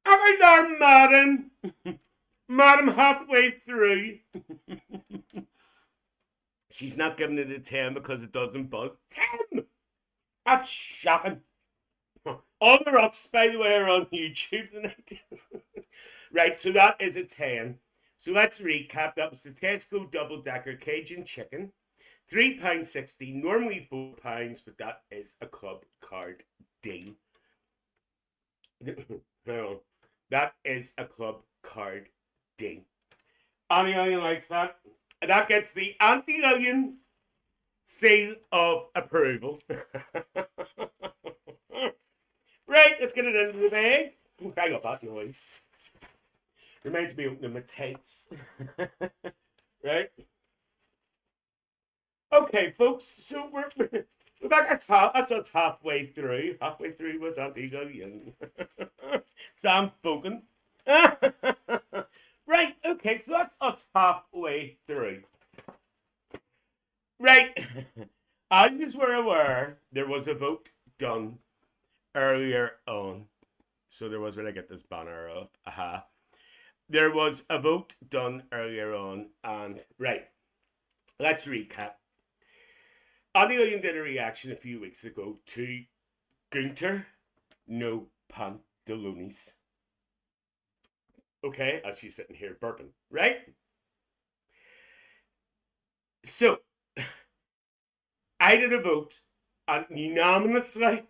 I there, madam. Madam, halfway through. She's not giving it a 10 because it doesn't buzz. 10! That's shocking. All the ups, by the way, are on YouTube tonight. Right, so that is a 10. So let's recap. That was the Tesco Double Decker Cajun Chicken. £3.60, normally £4, but that is a club card deal. No, that is a club card deal. Aunty Lillian likes that. That gets the Aunty Lillian seal of approval. Right, let's get it into the bag. I got that noise. Reminds me of opening my tights. Right? Okay, folks, so we're back. That's us halfway through. Halfway through with Aunty Lillian. Sam Fogan. Right, okay, so that's us halfway through. Right. As you were aware, there was a vote done earlier on. So there was, when I get this banner up, there was a vote done earlier on, and right, let's recap. Aunty Lillian did a reaction a few weeks ago to Gunter No Pantalones. Okay, as she's sitting here burping, right? So, I did a vote, and unanimously,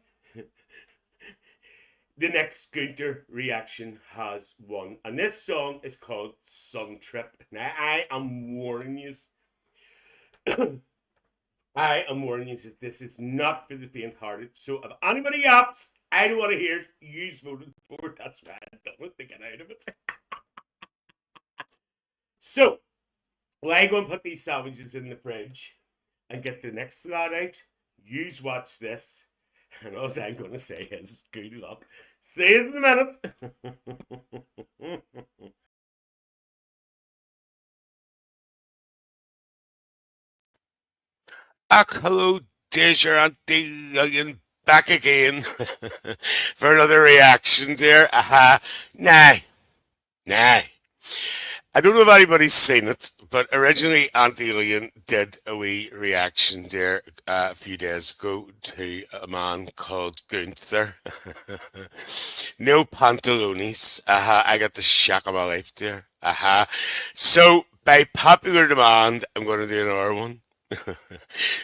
the next Gunter reaction has won. And this song is called Sun Trip. Now, I am warning you. I am warning you that this is not for the faint-hearted. So if anybody opts, I don't want to hear you voted for it. That's why I don't want to get out of it. So, well, I go and put these sandwiches in the fridge and get the next slot out. You watch this. And all I'm going to say is good luck. See you in a minute. Hello, there's your Aunty Lillian back again for another reaction there. Nah, nah. I don't know if anybody's seen it, but originally Aunty Lillian did a wee reaction there a few days ago to a man called Gunther. No pantalones. I got the shock of my life there. So, by popular demand, I'm going to do another one.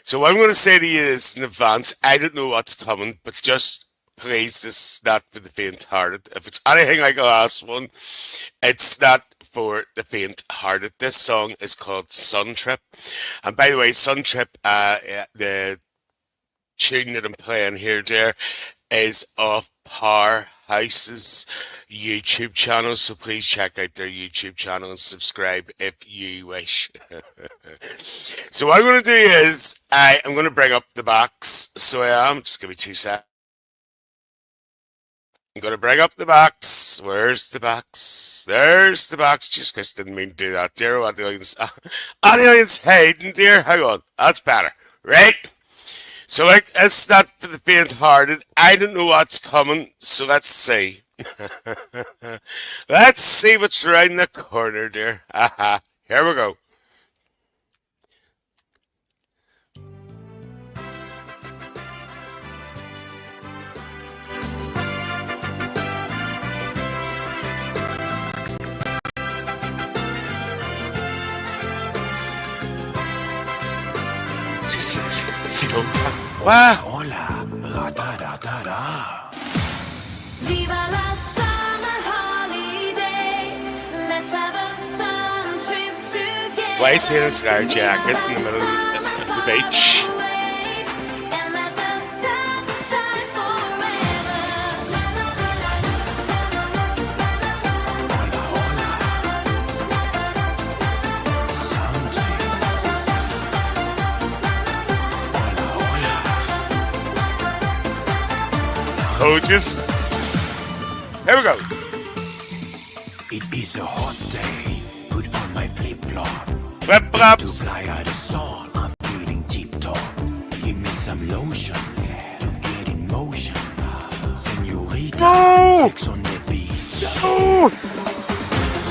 So what I'm going to say to you is in advance, I don't know what's coming, but just please, this is not for the faint-hearted. If it's anything like the last one, it's not for the faint-hearted. This song is called Sun Trip. And by the way, Sun Trip, the tune that I'm playing here, there, is off Powerhouse's YouTube channel. So please check out their YouTube channel and subscribe if you wish. So what I'm going to do is I'm going to bring up the box. So I am. Just give me 2 seconds. I'm going to bring up the box. Where's the box? There's the box. Just because didn't mean to do that. Dear, what the audience hiding, dear. Hang on. That's better. Right? So like, it's not for the faint-hearted. I don't know what's coming. So let's see. Let's see what's around the corner, dear. Here we go. Sí, wow. Hola, rata, rata, ra. Viva la summer holiday. Let's have a sun trip together. Why is he in a sky jacket in the middle of the beach? And let the sun shine forever. Hola, hola. Something. Hola, hola. Oh, just here we go. It is a hot day. Put on my flip-flop. Flip To flops. fly out the sun, I'm feeling tip-top. Give me some lotion to get in motion. Senorita, No! sex on the beach. Oh,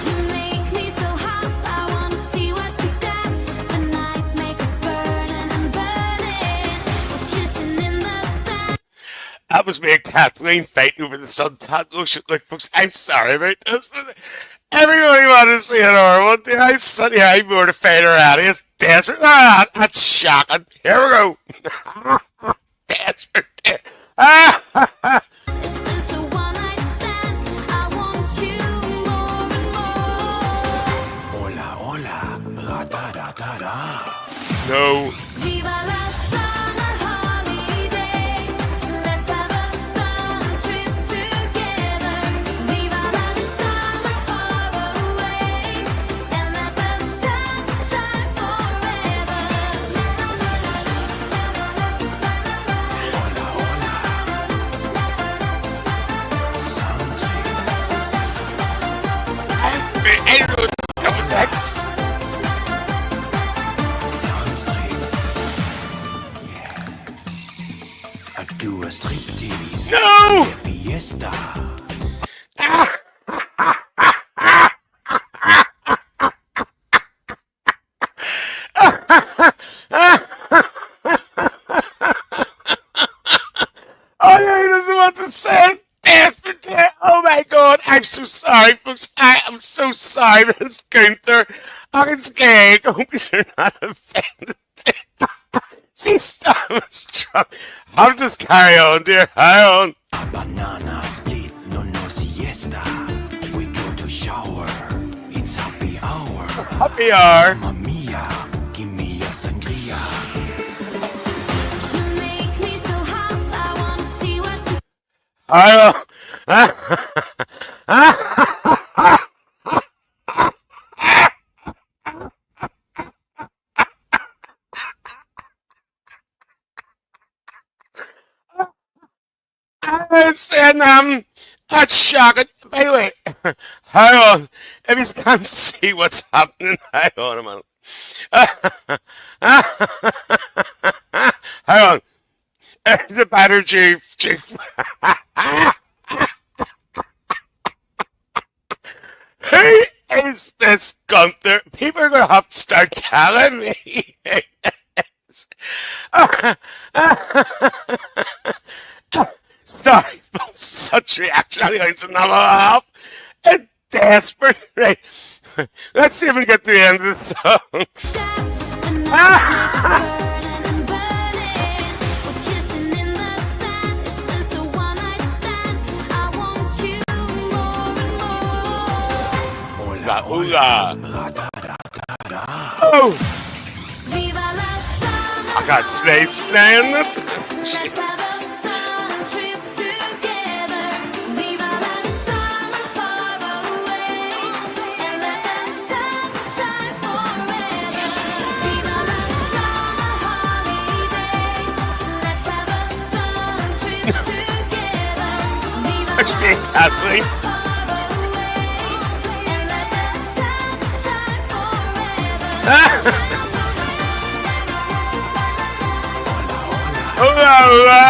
You make me so hot. I wanna see what you got. The night makes us burning and burning. We're kissing in the sun. that was me and Kathleen fighting over the suntan lotion. Look, folks, I'm sorry about this, but everybody wanted to see another one. Dear, I'm sunny high mortified already. It's desperate. That's shocking. Here we go. Desperate. Is this a one-night stand? I want you more and more. Hola, hola. Rata, rata, ra. No. Viva la summer holiday. Let's have a sun trip together. Viva la summer far away. And let the sun shine forever. Hola, hola. Something. I don't know what's coming next. Something. Yeah. I do a striptease. No! Fiesta. Oh, yeah, he doesn't want to say it. Desperate. Oh my God, I'm so sorry, folks. I am so sorry, Miss Gunther. I'm scared. I hope you're not offended. See, stop. Stop. I'll just carry on, dear. Hang on. Banana split, no siesta. We go to shower. It's happy hour. Happy hour. Mamma mia, give me a sangria. You make me so hot. I wanna see what you Hang on. And that's shocking. By the way, hang on. If you can't see what's happening, hang on a minute. Hang on. It's a better chief. Who is is this Gunther? People are going to have to start telling me. Sorry, folks, such reaction. I think some number off. And desperate. Right. Let's see if we can get to the end of the song. The night makes burning and burning. We're kissing in the sand. Is this a one night stand? I want you more and more. Ooga, ooga. Ra-da-da-da-da. Oh, Viva la summer I got Slay slaying it. Let's have a Jesus. summer trip together. Viva la summer far away. And let the sun shine forever. Viva la summer holiday. Let's have a summer trip together. Viva It's me, la Kathleen. far away. And let the sun shine forever. Ooga, ooga.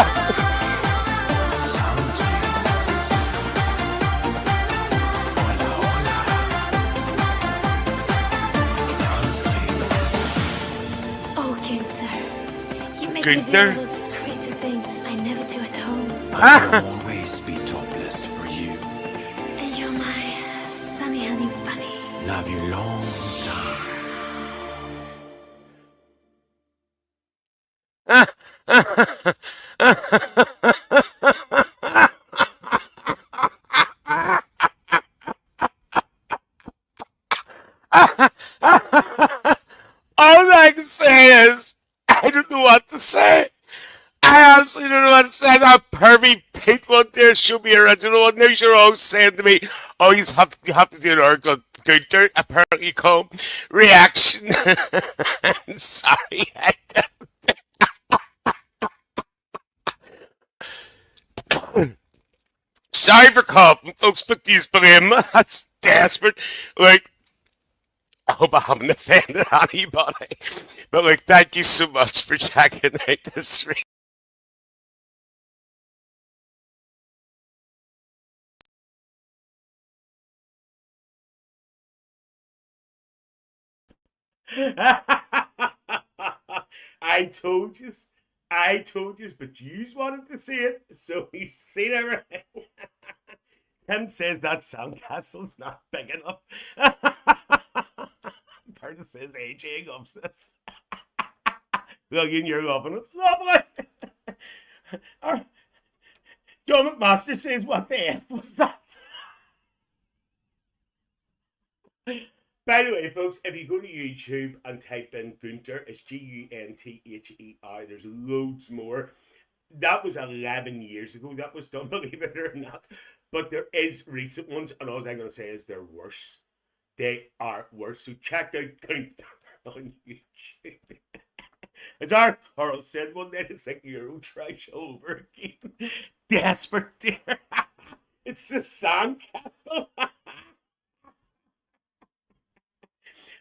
Sound trip. Hola, hola. Sound trip. Oh, Günther, you make me do Günther? all those crazy things I never do at home. I'll always be topless for you. And you're my sunny honey bunny. Love you long time. All I can say is, I don't know what to say. I honestly don't know what to say. That pervy Pete one there should be original one. Now you're all saying to me, oh, you have to do an Urkel Gunther, apparently come reaction. Sorry. Sorry for coughing, folks, but these blame. That's desperate. Like, I hope I haven't offended anybody. But like, thank you so much for checking out this. I told you, but you wanted to see it, so you seen everything. Tim says that sandcastle's not big enough. Curtis says AJ loves this. Lillian, you're loving it. Lovely. John McMaster says, what the F was that? By the way, folks, if you go to YouTube and type in Gunther, it's Gunther, there's loads more. That was 11 years ago that was done, believe it or not. But there is recent ones, and all I'm going to say is they're worse. They are worse. So check out Gunther on YouTube. As our Carl said one day, it's like Euro trash over again. Desperate, dear. It's the sandcastle.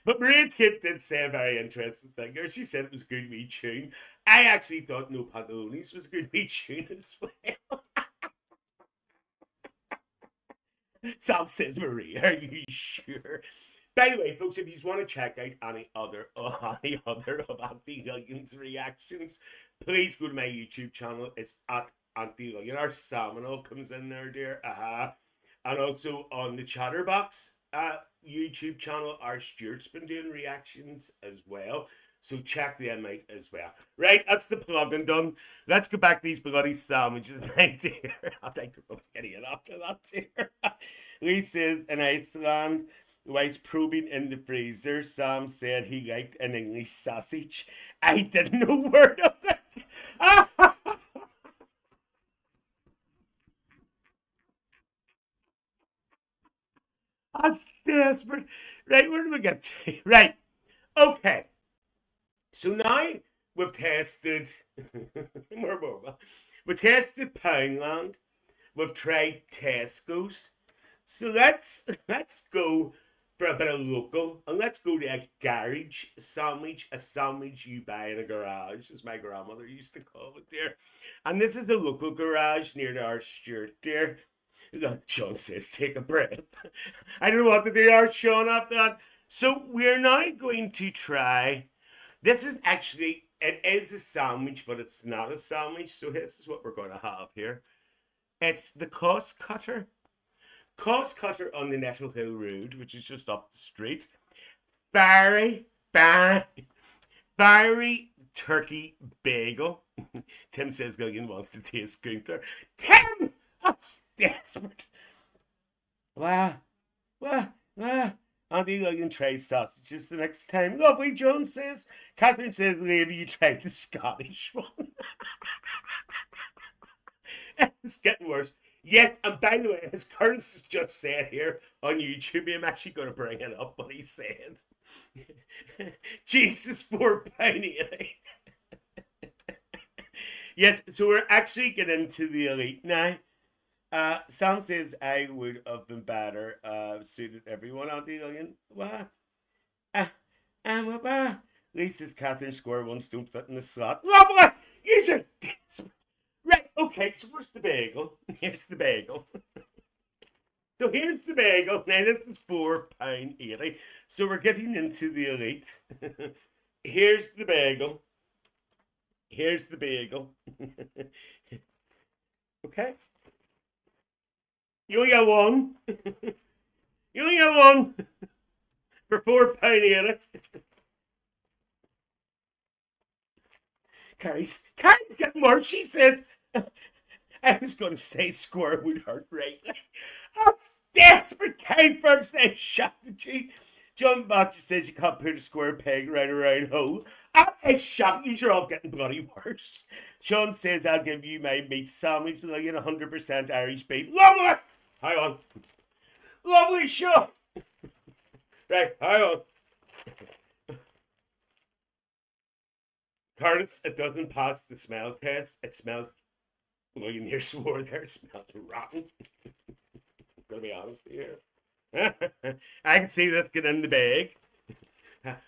But Maria Tate did say a very interesting thing. She said it was a good wee tune. I actually thought No Pantalones was a good wee tune as well. Sam says, Maria, are you sure? By the way, folks, if you just want to check out any other of Aunty Lillian's reactions, please go to my YouTube channel. It's at Aunty Lillian. Our Salmonal comes in there, dear. And also on the Chatterbox YouTube channel, our Stuart's been doing reactions as well. So check them out as well. Right, that's the plugging done. Let's get back to these bloody sandwiches right dear. I'll take the idiot after that dear. Lee says in Iceland, whilst probing in the freezer, Sam said he liked an English sausage. I didn't know a word of it. That's desperate. Right, where do we get to? Right, okay. So now we've tested, we tested Poundland, we've tried Tesco's. So let's go for a bit of local, and let's go to a garage sandwich, a sandwich you buy in a garage, as my grandmother used to call it there. And this is a local garage near our Stuart there. Sean says, take a breath. I don't know what to do there, Sean, after that. So we're now going to try. This is actually, it is a sandwich, but it's not a sandwich. So this is what we're going to have here. It's the cost cutter. Cost cutter on the Nettle Hill Road, which is just up the street. Fiery, fiery turkey bagel. Tim says Gillian wants to taste Gunther. Tim! That's desperate. Wow. Aunty Lillian tries sausages the next time. Lovely, Joan says. Catherine says, maybe you tried the Scottish one. It's getting worse. Yes, and by the way, as Curtis has just said here on YouTube, I'm actually going to bring it up what he said. Jesus, £4.80. Yes, so we're actually getting into the elite now. Sam says I would have been better suited everyone, Aunty Lillian. What? Lisa's Catherine square ones don't fit in the slot. Lovely! You are desperate. Right, okay, so where's the bagel? Here's the bagel. So here's the bagel. Now this is £4.80. So we're getting into the elite. Here's the bagel. Here's the bagel. Okay. You only got one. You only got one. For £4.80. Carrie's getting worse. She says, I was going to say square would hurt rightly. That's desperate. Carrie first says, shut the G. John Batcher says you can't put a square peg right around hole. That is shocking. You're all getting bloody worse. Sean says, I'll give you my meat sandwich and I'll get 100% Irish beef. Lovely! Hang on. Lovely, Sean. Right, hang on. Curtis, it doesn't pass the smell test. It smells, well, you near swore there, it smells rotten. I'm gonna be honest with you. I can see this get in the bag.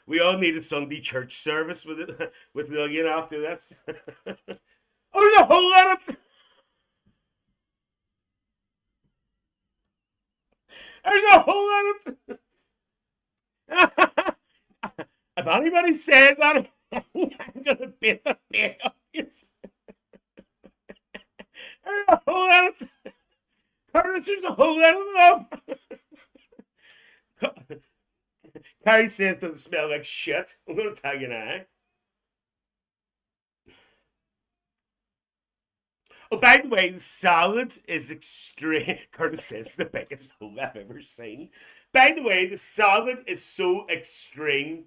We all need a Sunday church service with it, with Lillian after this. Oh, there's a hole in it! There's a hole in it! If anybody says that, I'm gonna beat the bag off you. There's a hole in it! Curtis, there's a hole in it! Carrie says it doesn't smell like shit. I'm gonna tell you now. Oh, by the way, the salad is extreme. Curtis says the biggest hole I've ever seen. By the way, the salad is so extreme.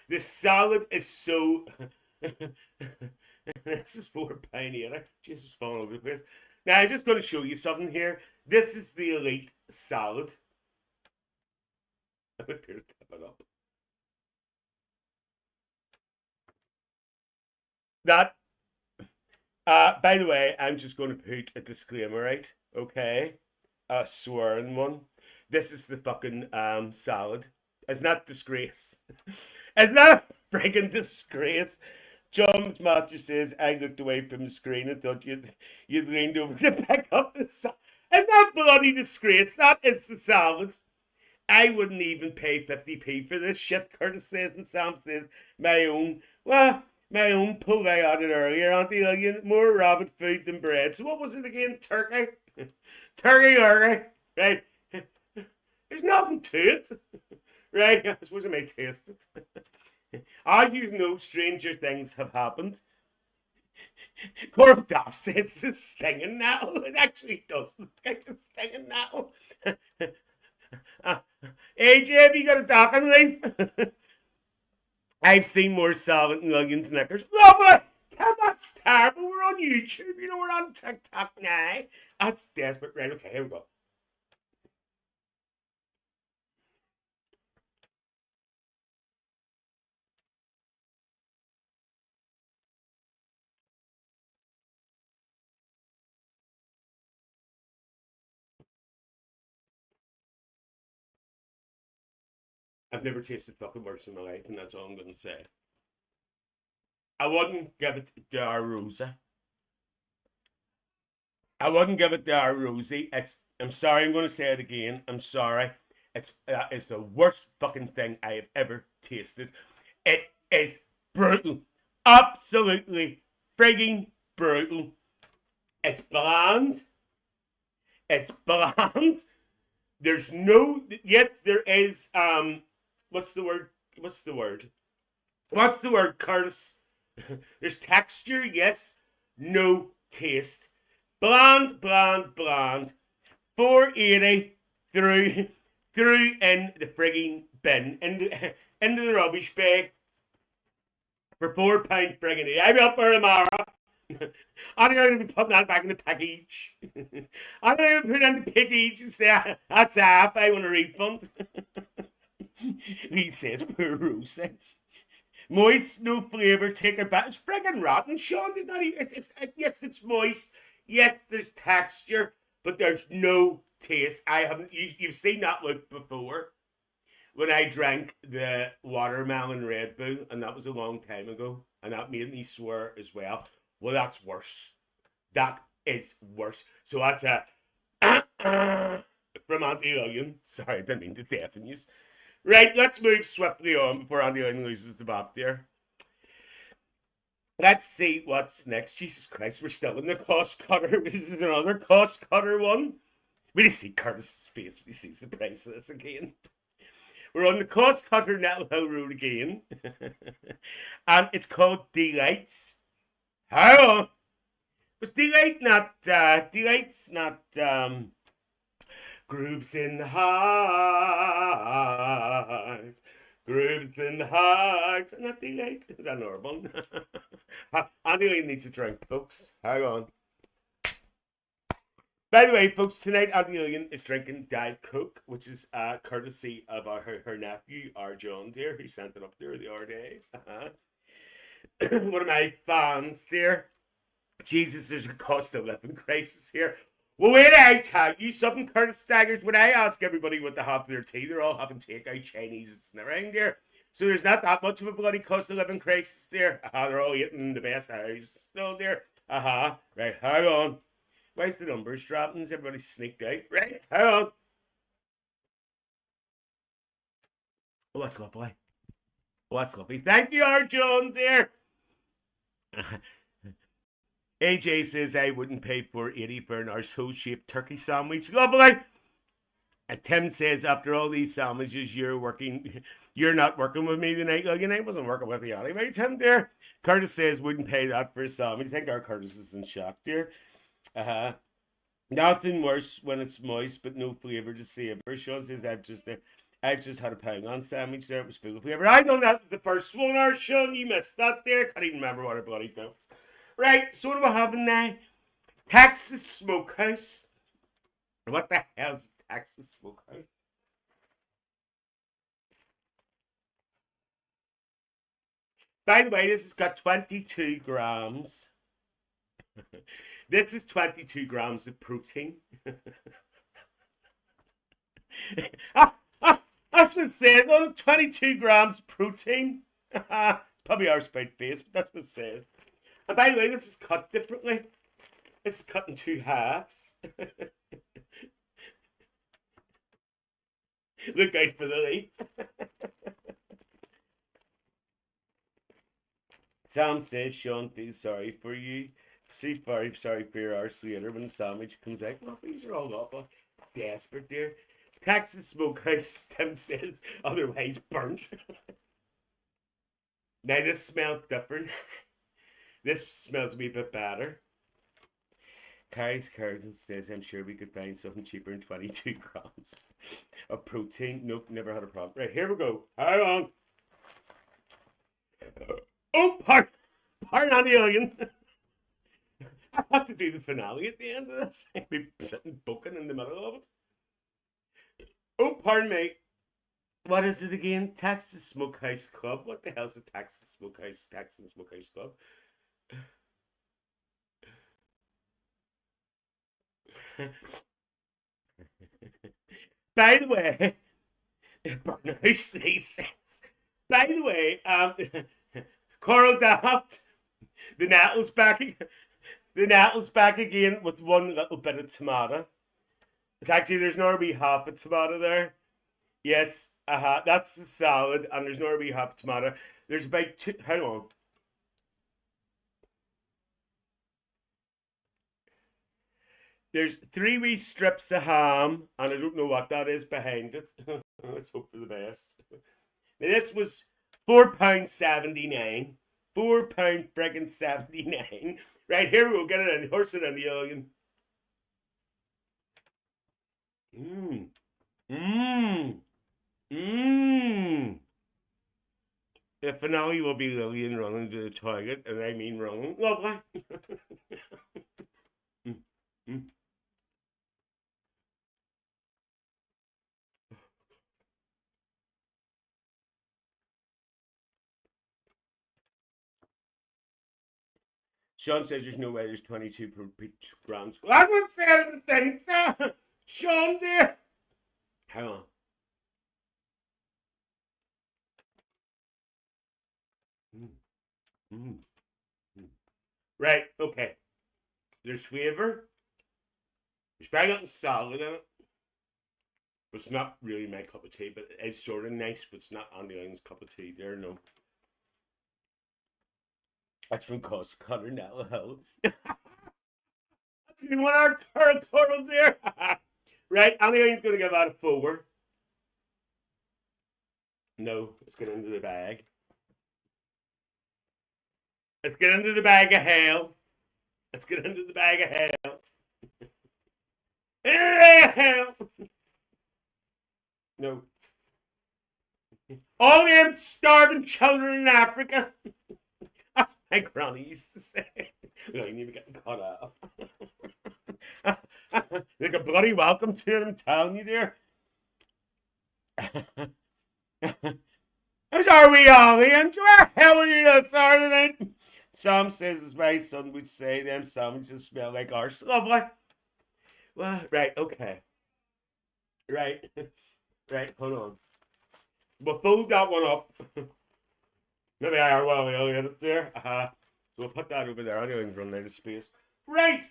The salad is so. This is £4.80. Jesus, falling over the place. Now, I'm just going to show you something here. This is the elite salad. I'm going to tip it up. That. By the way, I'm just going to put a disclaimer, right? Okay, a swearing one. This is the fucking salad. It's not disgrace. It's not a friggin' disgrace. John Master says, I looked away from the screen and thought you'd leaned over to pick up the salad. It's not bloody disgrace. That is the salad. I wouldn't even pay 50p for this shit, Curtis says, and Sam says, my own. Well, my own pulled I out it earlier, Aunty Lillian. More rabbit food than bread. So what was it again? Turkey? Turkey. Right? There's nothing to it. Right? I suppose I may taste it. As you know, stranger things have happened. Coral Duff says it's stinging now. It actually does look like it's stinging now. AJ, have you got a docking leaf? I've seen more salad than Lillian's knickers. Lovely! That's terrible. We're on YouTube. You know, we're on TikTok now. That's desperate. Right, okay, here we go. I've never tasted fucking worse in my life, and that's all I'm going to say. I wouldn't give it to our Rosie. I wouldn't give it to our Rosie. I'm sorry, I'm going to say it again. I'm sorry. It's the worst fucking thing I have ever tasted. It is brutal. Absolutely frigging brutal. It's bland. It's bland. There's no, yes, there is, what's the word? What's the word? What's the word, Curtis? There's texture, yes. No taste. Bland, bland, bland. 480 through in the frigging bin, into the rubbish bag for £4 frigging it. I'll be up there tomorrow. I'm going to be putting that back in the package. I'm going to put it in the package and say, that's half, I want a refund. He says, poor Rosie. Moist, no flavour, take it back. It's friggin' rotten, Sean. It's not even, yes, it's moist. Yes, there's texture, but there's no taste. I haven't, you've seen that look before when I drank the watermelon Red Bull, and that was a long time ago, and that made me swear as well. Well, that's worse. That is worse. So that's a from Aunty Lillian. Sorry, I didn't mean to deafen you. Right, let's move swiftly on before Aunty Lillian loses the map there. Let's see what's next. Jesus Christ, we're still in the cost cutter. This is another cost cutter one. We just see Curtis's face when he sees the price of this again. We're on the cost cutter Nettle Hill Road again. And it's called Delights. How? Was Delight's not grooves in the heart. Grooves in the heart. Not Delight. Is that normal? Aunty Lillian needs a drink, folks. Hang on. By the way, folks, tonight Aunty Lillian is drinking Diet Coke, which is courtesy of her nephew, our John dear, who sent it up there the other day. One of my fans, dear. Jesus, there's a cost of living crisis here. Well, wait, I tell you something, Curtis Staggers. When I ask everybody what they have for their tea, they're all having takeout Chinese and around there. So there's not that much of a bloody cost of living crisis there. They're all eating the best house still there. Right, hang on. Why's the numbers dropping? Is everybody sneaked out? Right, hang on. Oh, that's lovely. Oh, that's lovely. Thank you, our John, dear. AJ says I wouldn't pay $4.80 for an arsehole-shaped turkey sandwich. Lovely. Tim says after all these sandwiches, you're not working with me tonight. I wasn't working with you anyway, Tim, dear. Curtis says wouldn't pay that for a sandwich. I think our Curtis is in shock, dear. Nothing worse when it's moist but no flavour to savour. Sean says I've just had a pound sandwich there. It was full of flavour. I done that the first one, our Sean. You missed that there. Can't even remember what it bloody counts. Right, so what do we have now? Texas Smokehouse. What the hell's Texas Smokehouse? By the way, this has got 22 grams. This is 22 grams of protein. That's what it says on 22 grams protein. Probably our spout face, but that's what it says. And by the way, this is cut differently. This is cut in two halves. Look out for the leak. Sam says Sean feels sorry for you. Very sorry for your arse later when the sandwich comes out. Well, these are all awful. Desperate, dear. Texas Smokehouse, Tim says, otherwise burnt. Now this smells different. This smells a wee bit better. Carrie's Curtin says, I'm sure we could find something cheaper than 22 grams of protein. Nope, never had a problem. Right, here we go. Hang on. Oh, pardon Aunty Lillian. I have to do the finale at the end of this. I'll be sitting booking in the middle of it. Oh, pardon me. What is it again? Texas Smokehouse Club. What the hell's the Texas Smokehouse Club? By the way, Bernice, he says. By the way, Coral Daft, the Nettle's back again with one little bit of tomato. It's actually, there's no wee half a tomato there. Yes, that's the salad, and there's no wee half a tomato. There's about two, hang on. There's 3 wee strips of ham, and I don't know what that is behind it. Let's hope for the best. Now, this was £4.79. £4 friggin' 79. Right, here we go. Get it in. Horse it in the Lillian. Mmm. Mmm. Mmm. The finale will be Lillian running to the toilet, and I mean running. Lovely. mm. Mm. Sean says there's no way there's 22 per grams. Well, I wouldn't say anything, sir. Sean, dear. Hang on. Mm. Mm. Mm. Right, okay. There's flavour. There's probably got salad in it. But it's not really my cup of tea, but it's sort of nice, but it's not Aunty Lillian's cup of tea there, no. That's from Cos Connor Hill. That's even what our current turtles here. Right, Aunty Lillian's going to give that a 4. No, let's get into the bag. Let's get into the bag of hell. Let's get into the bag of hell. Hell. No. All them starving children in Africa. That's my granny used to say. I ain't even getting cut off. Like a bloody welcome to it, I'm telling you, dear. Are we all in? Where the hell are you this Saturday night? Sam says, as my son would say, them sandwiches smell like arse. Lovely. Well, right, okay. Right. Right, hold on. We'll fold that one up. Maybe I are well in it there. So we'll put that over there. I don't even run out of space. Right.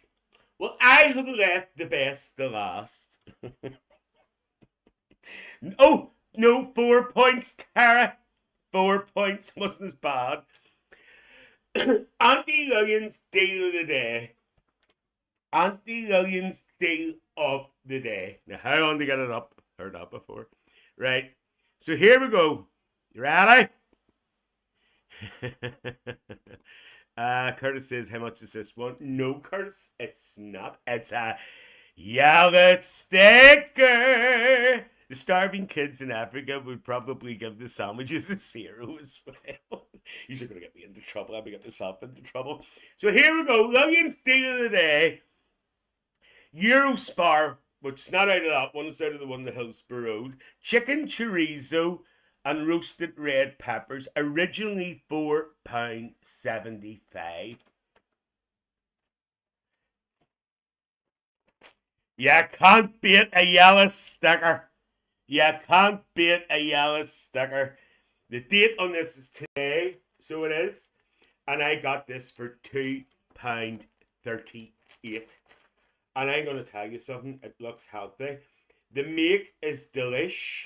Well, I have left the best to last. Oh, no, 4 points, Cara. 4 points. Wasn't as bad. Aunty Lillian's deal of the day. Aunty Lillian's deal of the day. Now, how long to get it up? Heard that before. Right. So here we go. You ready? Curtis says, how much is this one? No, Curtis, it's not. It's a yellow sticker. The starving kids in Africa would probably give the sandwiches a 0 as well. You're going to get me into trouble. I'll be getting myself into trouble. So here we go. Lillian's deal of the day. Eurospar, which is not out of that one, it's out of the one that Hillsborough Road. Chicken chorizo and roasted red peppers, originally £4.75. You can't beat a yellow sticker. You can't beat a yellow sticker. The date on this is today, so it is. And I got this for £2.38. And I'm going to tell you something, it looks healthy. The make is Delish.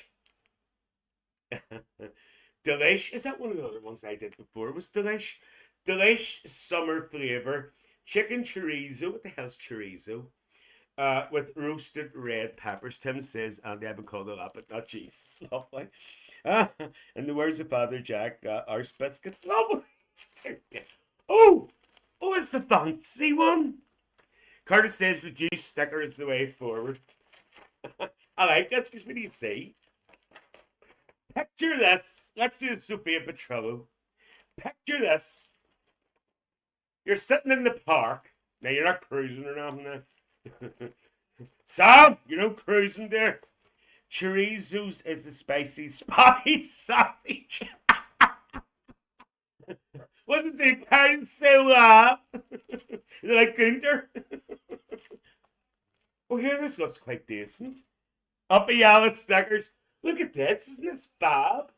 Delish, is that one of the other ones I did before? It was Delish. Delish summer flavour. Chicken chorizo, what the hell's chorizo? With roasted red peppers. Tim says, Andy, I've been called a lot, but not Jesus. Lovely. In the words of Father Jack, arse biscuits. Lovely. Oh, it's a fancy one. Curtis says reduced sticker is the way forward. I like this because we need to see. Picture this. Let's do the Sophia Petrello. Picture this. You're sitting in the park. Now, you're not cruising or nothing now. Sam, you're not cruising there. Chorizo's is a spicy sausage. Wasn't it kind of so Is it like Gunther? Oh, here, this looks quite decent. Up a yellow stickers. Look at this, isn't this fab?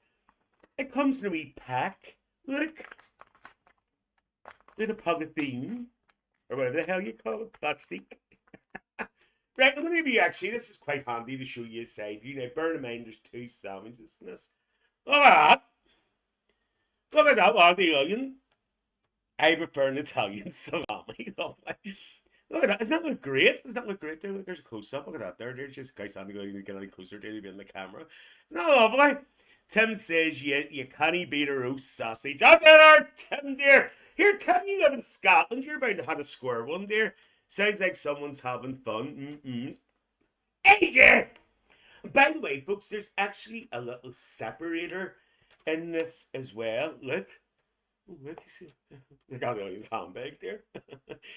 It comes in a wee pack. Look. Little polythene. Or whatever the hell you call it. Plastic. Right, I'm going to be actually, this is quite handy to show you a side view. Now, bear in mind, there's two sandwiches in this. Look at that. Look at that, Aunty Lillian. I prefer an Italian salami. Look at that. Doesn't that look great? Doesn't that look great? There's a close up. Look at that there. There's just quite something going to get any closer to be in the camera. Isn't that lovely? Tim says you can't beat a roast sausage. That's it, our Tim, dear. Here, Tim, you live in Scotland. You're about to have a square one, dear. Sounds like someone's having fun. Hey, dear. By the way, folks, there's actually a little separator in this as well. Look. Oh, look, you see. Look at Lillian's handbag there.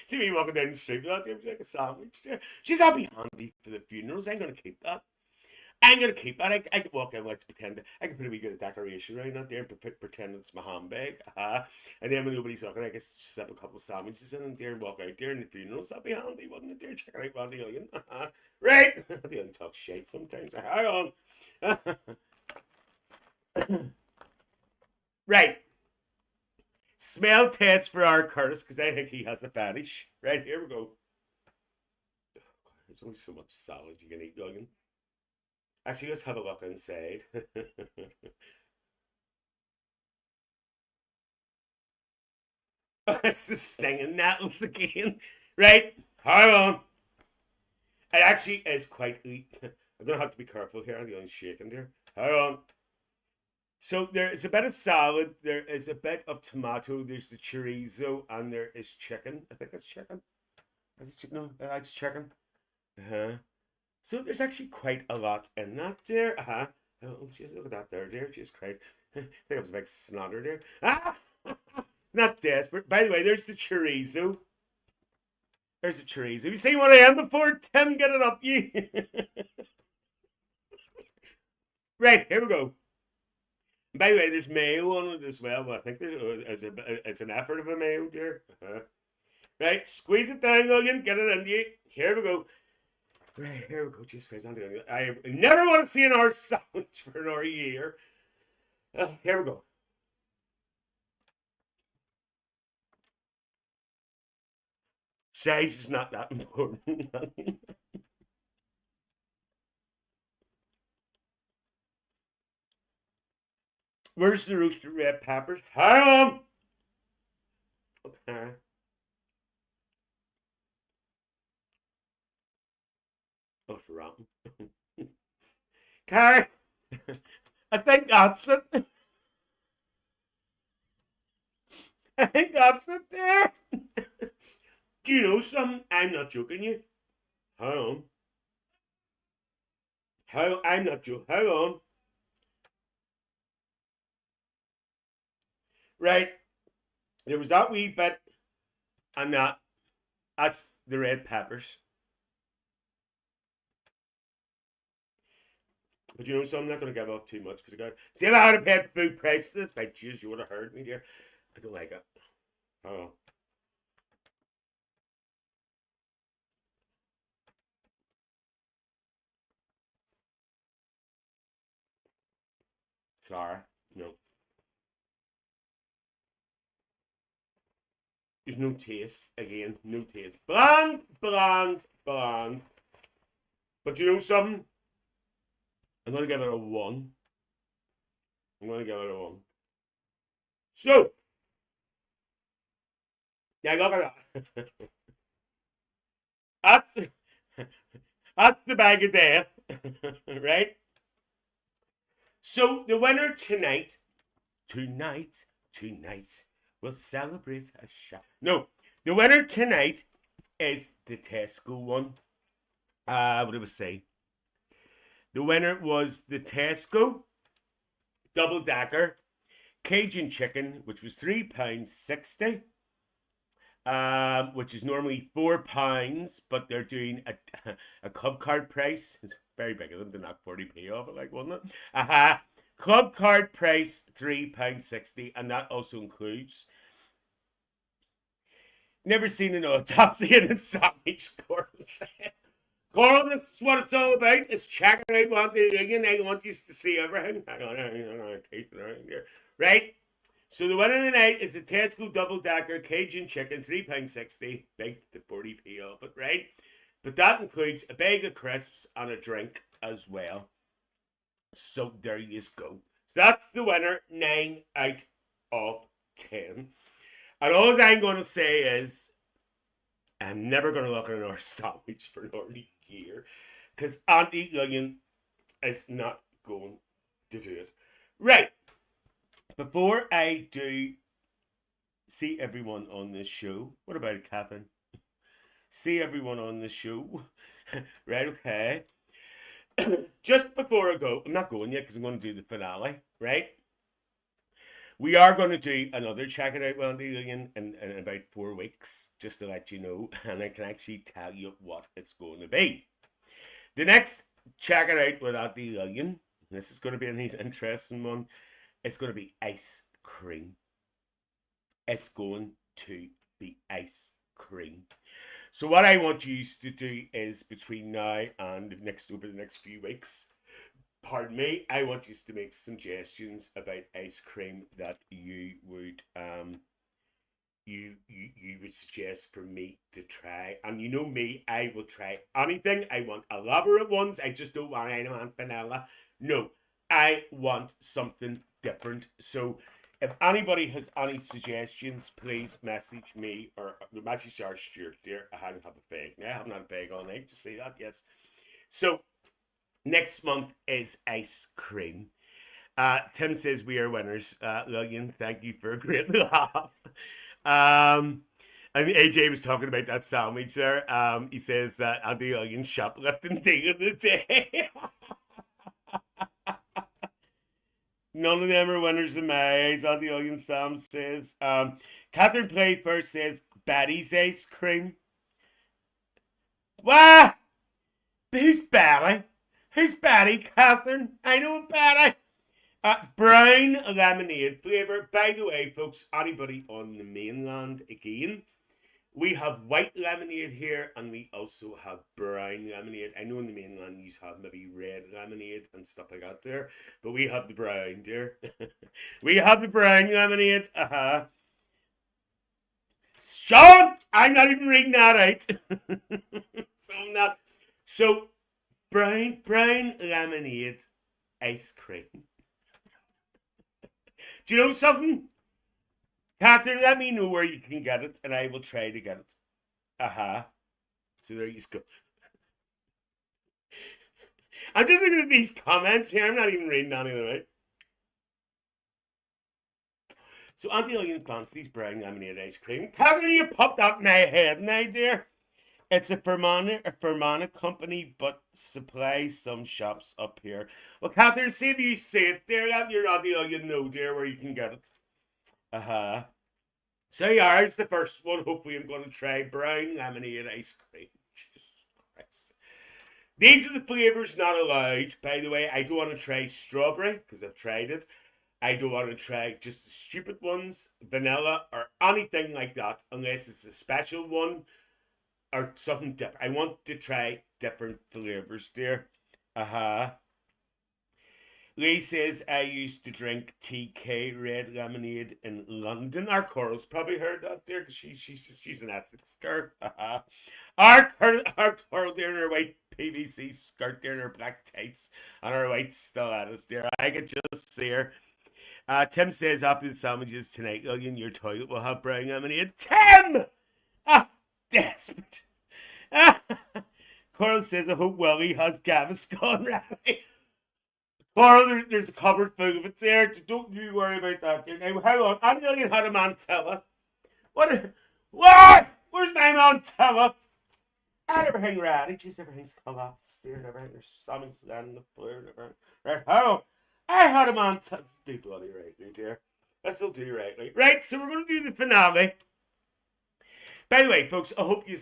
See me walking down the street with that there, like a sandwich there. She's happy handy for the funerals. I'm going to keep that. I'm going to keep that. I can walk in, let's pretend. I can put a wee bit of decoration around that there and pretend it's my handbag. And then when nobody's looking, I can slip a couple of sandwiches in and there and walk out there in the funerals. That'd be handy, wouldn't it, dear? Check it out, Aunty Lillian. Right. They don't talk shit sometimes. Hang on. Right. Smell test for our Curtis, because I think he has a fetish. Right, here we go. There's only so much salad you can eat, Lillian. Actually, let's have a look inside. It's the stinging nettles again. Right, hang on. It actually is quite... I'm going to have to be careful here. I'm going shaking there. Hang on. So there is a bit of salad, there is a bit of tomato, there's the chorizo, and there is chicken. I think it's chicken. Is it chicken? No, it's chicken. So there's actually quite a lot in that there. Oh, jeez, look at that there, dear. Jeez, Christ. I think it was a big snotter there. Not desperate. By the way, there's the chorizo. There's the chorizo. You seen what I am before? Tim, get it up, you. Right, here we go. By the way, there's mayo on it as well, but I think it's an effort of a mayo, dear. Right, squeeze it down, Lillian. Get it into you. Here we go. Right, here we go. Just squeeze on it. I never want to see an hour sandwich for another year. Here we go. Size is not that important. Where's the roasted red peppers? Hang on. Okay. Oh, it's rotten. Okay. I think that's it. I think that's it there. Do you know something? I'm not joking you. Hang on. I'm not joking. Hang on. Right. There was that wee bit, and that's the red peppers. But you know something, I'm not going to give up too much because I got. See, if I had paid food prices, by jeez, you would have heard me here. I don't like it. Oh. Sorry. No. There's no taste. Again, no taste. Bland. But you know something? I'm going to give it a 1. I'm going to give it a 1. So. Yeah, look at that. That's the bag of death. Right? So, the winner tonight, we'll celebrate a shot. No, the winner tonight is the Tesco one. What did I say? The winner was the Tesco double decker Cajun chicken, which was £3.60, which is normally £4, but they're doing a club card price. It's very big of them to knock 40p off it, like, wasn't it? Club card price £3.60, and that also includes. Never seen an autopsy in a sandwich, Coral says. Coral, that's what it's all about. It's checking out Aunty Lillian. I want you to see everything. Hang on, taste it around here. Right? So the winner of the night is the Tesco double decker Cajun chicken, £3.60. Big to 40p off it, right? But that includes a bag of crisps and a drink as well. So there you go. So that's the winner, 9 out of 10. And all I'm going to say is, I'm never going to look at another sandwich for another year because Aunty Lillian is not going to do it. Right. Before I do see everyone on this show, what about it, Catherine? See everyone on the show. Right, okay. Just before I go, I'm not going yet because I'm going to do the finale, right? We are going to do another Check It Out with Aunty Lillian in about 4 weeks, just to let you know, and I can actually tell you what it's going to be. The next Check It Out with Aunty Lillian, this is going to be an interesting one, it's going to be ice cream. It's going to be ice cream. So what I want you to do is between now and over the next few weeks, pardon me, I want you to make suggestions about ice cream that you would you would suggest for me to try. And you know me, I will try anything. I want elaborate ones. I just don't want anyone vanilla. No, I want something different. So if anybody has any suggestions, please message me or message our Stuart dear. I haven't had a bag. I haven't had a bag all night to see that, yes. So next month is ice cream. Tim says we are winners. Lillian, thank you for a great laugh. And AJ was talking about that sandwich there. He says that Aunty Lillian shoplifting day of the day. None of them are winners in my eyes. Aunty Lillian Sam says. Catherine Played First says Betty's ice cream. What? Who's Betty? Who's Betty, Catherine? I know Betty. Brown lemonade flavour. By the way, folks, anybody on the mainland, again, we have white lemonade here and we also have brown lemonade. I know in the mainland you have maybe red lemonade and stuff like that there, but we have the brown, dear. We have the brown lemonade. Sean, I'm not even reading that out. So I'm not. So brown lemonade ice cream. Do you know something? Catherine, let me know where you can get it and I will try to get it. So there you go. I'm just looking at these comments here. I'm not even reading any of them out. So Aunty Lillian fancies brown lemonade ice cream. Catherine, you popped that in my head now, dear. It's a Fermanagh company, but supplies some shops up here. Well, Catherine, see if you see it, dear. Let your Aunty Lillian know, dear, where you can get it. So yeah, here's the first one. Hopefully I'm going to try brown lemonade ice cream. Jesus Christ. These are the flavours not allowed. By the way, I don't want to try strawberry, because I've tried it. I don't want to try just the stupid ones, vanilla, or anything like that, unless it's a special one. Or something different. I want to try different flavours, dear. Lee says, I used to drink TK red lemonade in London. Our Coral's probably heard that, dear, because she's an Essex girl. Our Coral, dear, in her white PVC skirt, dear, in her black tights, and her white stilettos, dear. I could just see her. Tim says, after the sandwiches tonight, Lillian, your toilet will have brown lemonade. Tim! Desperate. Coral says, I hope Willie has Gaviscon ready. Coral, there's a cupboard full of it there. Don't you worry about that, dear. Now, hang on. Aunty Lillian had a mantilla. What? Where's my mantilla? I had everything ready. Jeez, everything's collapsed, dear. Everything. There's something's on the floor and everything. Right, how? I had a mantilla. Let's do bloody rightly, dear. This'll do rightly. Right, so we're going to do the finale. By the way, folks, I hope you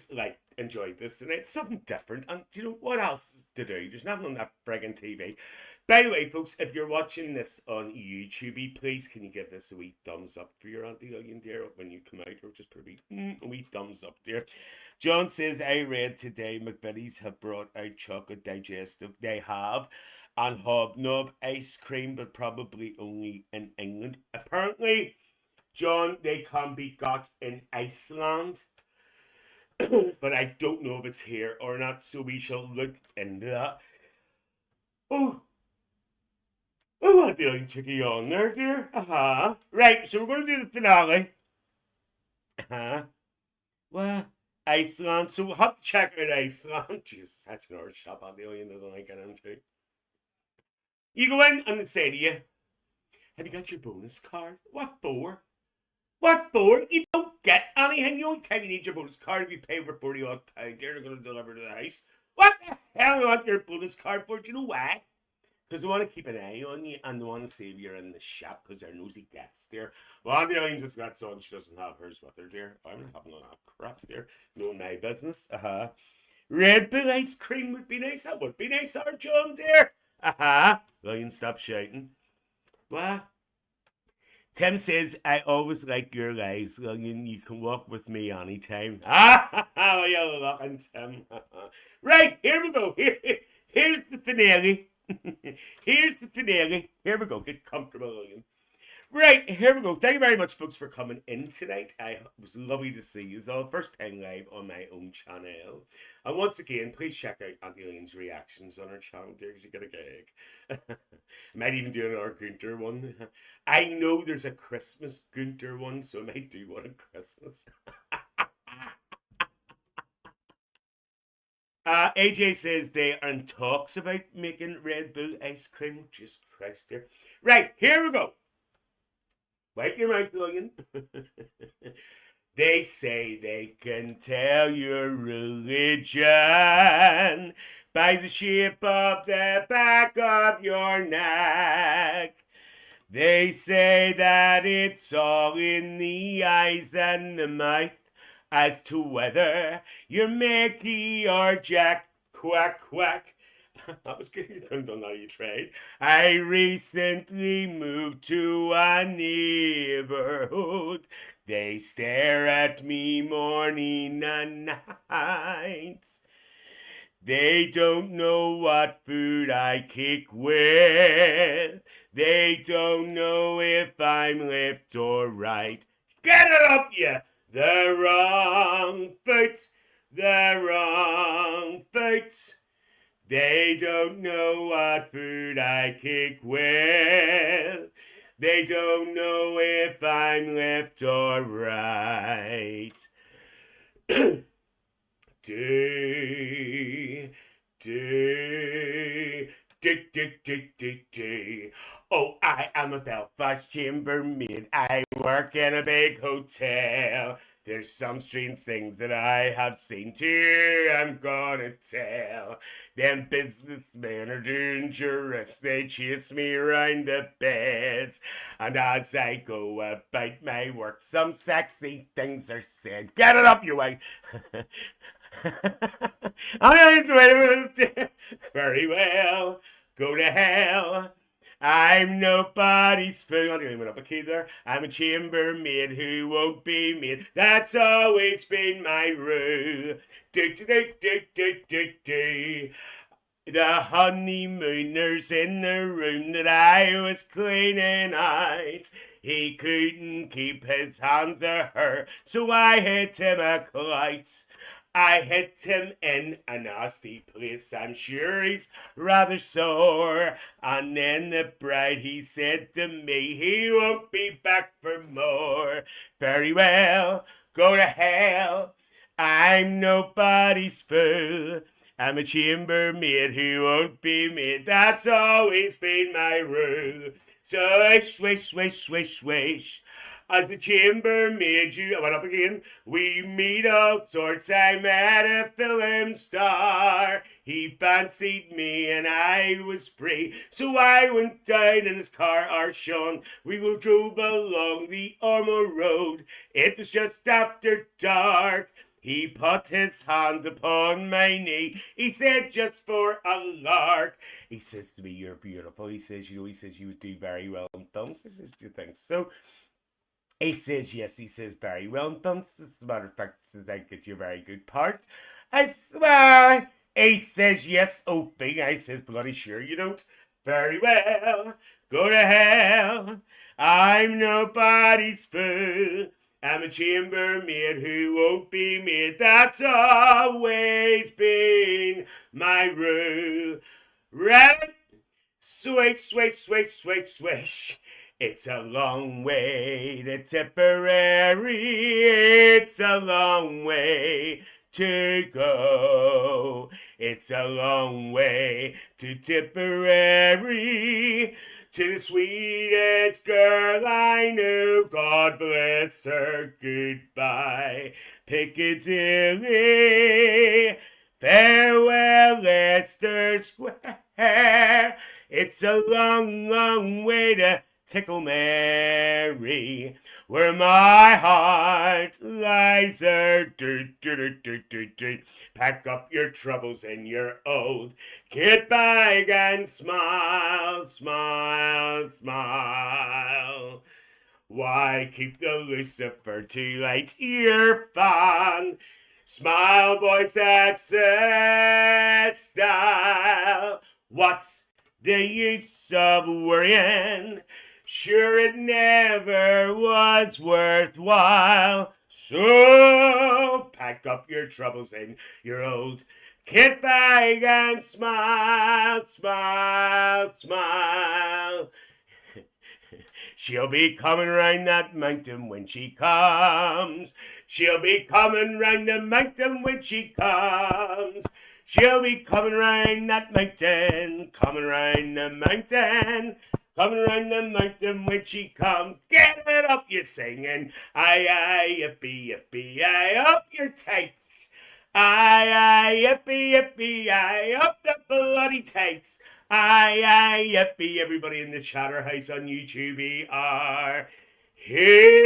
enjoyed this tonight. It's something different. And you know what else is to do? There's nothing on that friggin' TV. By the way, folks, if you're watching this on YouTube, please can you give this a wee thumbs up for your Aunty Lillian, dear, when you come out, or just put a wee thumbs up, dear. John says, I read today McVitie's have brought out chocolate digestive. They have. And Hobnob ice cream, but probably only in England. Apparently, John, they can be got in Iceland. but I don't know if it's here or not, so we shall look into that. Oh, oh, I feel like chicky on there, dear. Right, so we're going to do the finale. Well, Iceland. So we'll have to check out Iceland. Jesus, that's another shop Aunty Lillian doesn't like it into. You go in and they say to you, have you got your bonus card? What for? What for? You don't get anything. The only time you need your bonus card if you pay over 40 odd pounds. They're going to deliver to the house. What the hell do you want your bonus card for? Do you know why? Because they want to keep an eye on you and they want to save you in the shop because they're nosy gets, dear. Well, Aunty Lillian just got on. She doesn't have hers with her, dear. I'm not having none of that crap, dear. No, my business. Red Bull ice cream would be nice. That would be nice, our John, dear. Lillian, stop shouting. What? Tim says, I always like your guys, Lillian. You can walk with me anytime. You're looking, Tim. Right, here we go. Here's the finale. Here's the finale. Here we go. Get comfortable, Lillian. Right, here we go. Thank you very much, folks, for coming in tonight. It was lovely to see you all. First time live on my own channel. And once again, please check out Aunty Lillian's reactions on her channel, dear, because you get a gig. Might even do another Gunter one. I know there's a Christmas Gunter one, so I might do one at Christmas. AJ says they are in talks about making Red Bull ice cream. Jesus Christ, dear. Right, here we go. Wipe your mouth, Lillian. They say they can tell your religion by the shape of the back of your neck. They say that it's all in the eyes and the mouth as to whether you're Mickey or Jack. Quack, quack. That was good. You couldn't have done that, you tried. I recently moved to a neighborhood. They stare at me morning and night. They don't know what food I kick with. They don't know if I'm left or right. Get it up, yeah! The wrong foot. The wrong foot. They don't know what food I kick with. They don't know if I'm left or right. do, do, do, do. Oh, I am a Belfast chambermaid. I work in a big hotel. There's some strange things that I have seen too, I'm gonna tell. Them businessmen are dangerous, they chase me around the beds. And as I go about my work, some sexy things are said. Get it up, you wife! Very well, go to hell. I'm nobody's fool. I didn't even up a key there. I'm a chambermaid who won't be made. That's always been my rule. Do, do, do, do, do, do, do. The honeymooners in the room that I was cleaning out. He couldn't keep his hands of her, so I hit him a clout. I hit him in a nasty place, I'm sure he's rather sore. And then the bride, he said to me, he won't be back for more. Very well, go to hell, I'm nobody's fool. I'm a chambermaid who won't be made, that's always been my rule. So swish, swish, swish, swish. As a chambermaid, I went up again. We meet all sorts. I met a film star. He fancied me and I was free. So I went down in his car, our Sean. We drove along the Ormo Road. It was just after dark. He put his hand upon my knee. He said, just for a lark. He says to me, you're beautiful. He says, you would do very well in films. He says, do you think so? He says, yes, he says, very well in films. As a matter of fact, he says, I get you a very good part. I swear. He says, yes, oh, thing. I says, bloody sure you don't. Very well, go to hell. I'm nobody's fool. I'm a chambermaid who won't be made. That's always been my rule. Right? Swish, swish, swish, swish, swish. It's a long way to Tipperary. It's a long way to go. It's a long way to Tipperary. To the sweetest girl I know, God bless her, goodbye, Piccadilly. Farewell, Leicester Square. It's a long, long way to Tickle Mary, where my heart lies there. Pack up your troubles and your old kit bag and smile, smile, smile. Why keep the Lucifer to light your fan? Smile, boys, that's it, style. What's the use of worrying? Sure, it never was worthwhile. So pack up your troubles and your old kit bag and smile, smile, smile. She'll be coming round that mountain when she comes. She'll be coming round the mountain when she comes. She'll be coming round that mountain, coming round the mountain, coming round the mountain when she comes. Get it up, you singing. Aye, aye, yippee, yippee, aye, up your tights. Aye, aye, yippee, yippee, aye, up the bloody tights. Aye, aye, yippee, everybody in the chatter house on YouTube are hippies.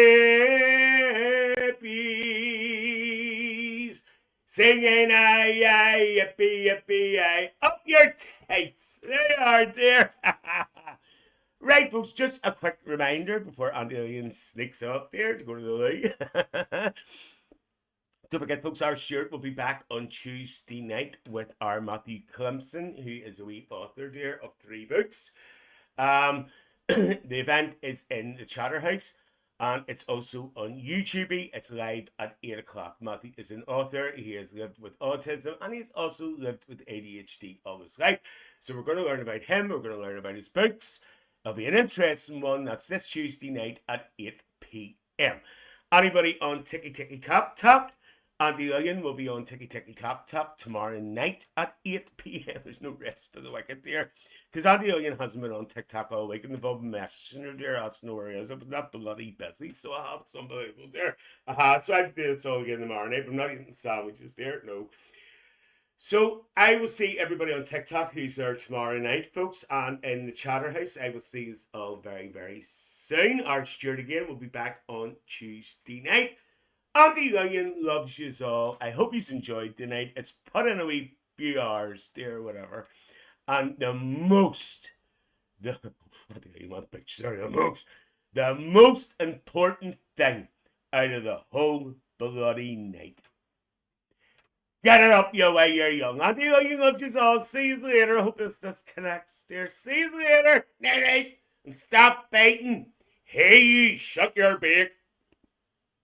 Singing aye, aye, yippee, yippee, aye, up your tights. There you are, dear. Right, folks, just a quick reminder before Aunty Lillian sneaks up there to go to the loo. Don't forget, folks, our Stuart will be back on Tuesday night with our Matthew Clemson, who is a wee author, dear, of 3 books. The event is in the Chatterhouse, and it's also on YouTube. It's live at 8 o'clock. Matthew is an author. He has lived with autism, and he's also lived with ADHD all his life. So we're going to learn about him. We're going to learn about his books. It'll be an interesting one. That's this Tuesday night at 8 p.m. Anybody on Ticky Ticky Top Top? Aunty Lillian will be on Ticky Ticky Top Top tomorrow night at 8 p.m. There's no rest for the wicked there. Because Aunty Lillian hasn't been on TikTok all week, and the Bob Messenger there, that's no where he is. I've been that bloody busy, so I have some unbelievable there. So I have to do this all again tomorrow night, but I'm not eating sandwiches there, no. So I will see everybody on TikTok who's there tomorrow night, folks, and in the Chatterhouse. I will see you all very, very soon. Our Stuart again will be back on Tuesday night. Aunty Lillian loves you all. I hope you've enjoyed the night. It's put in a wee few hours, dear, whatever. And the most important thing out of the whole bloody night. Get it up your way, you're young. Aunty Lillian loves you all. See you later. I hope this disconnects, dear. See you later. Night, night. And stop fighting. Hey, you, shut your beak.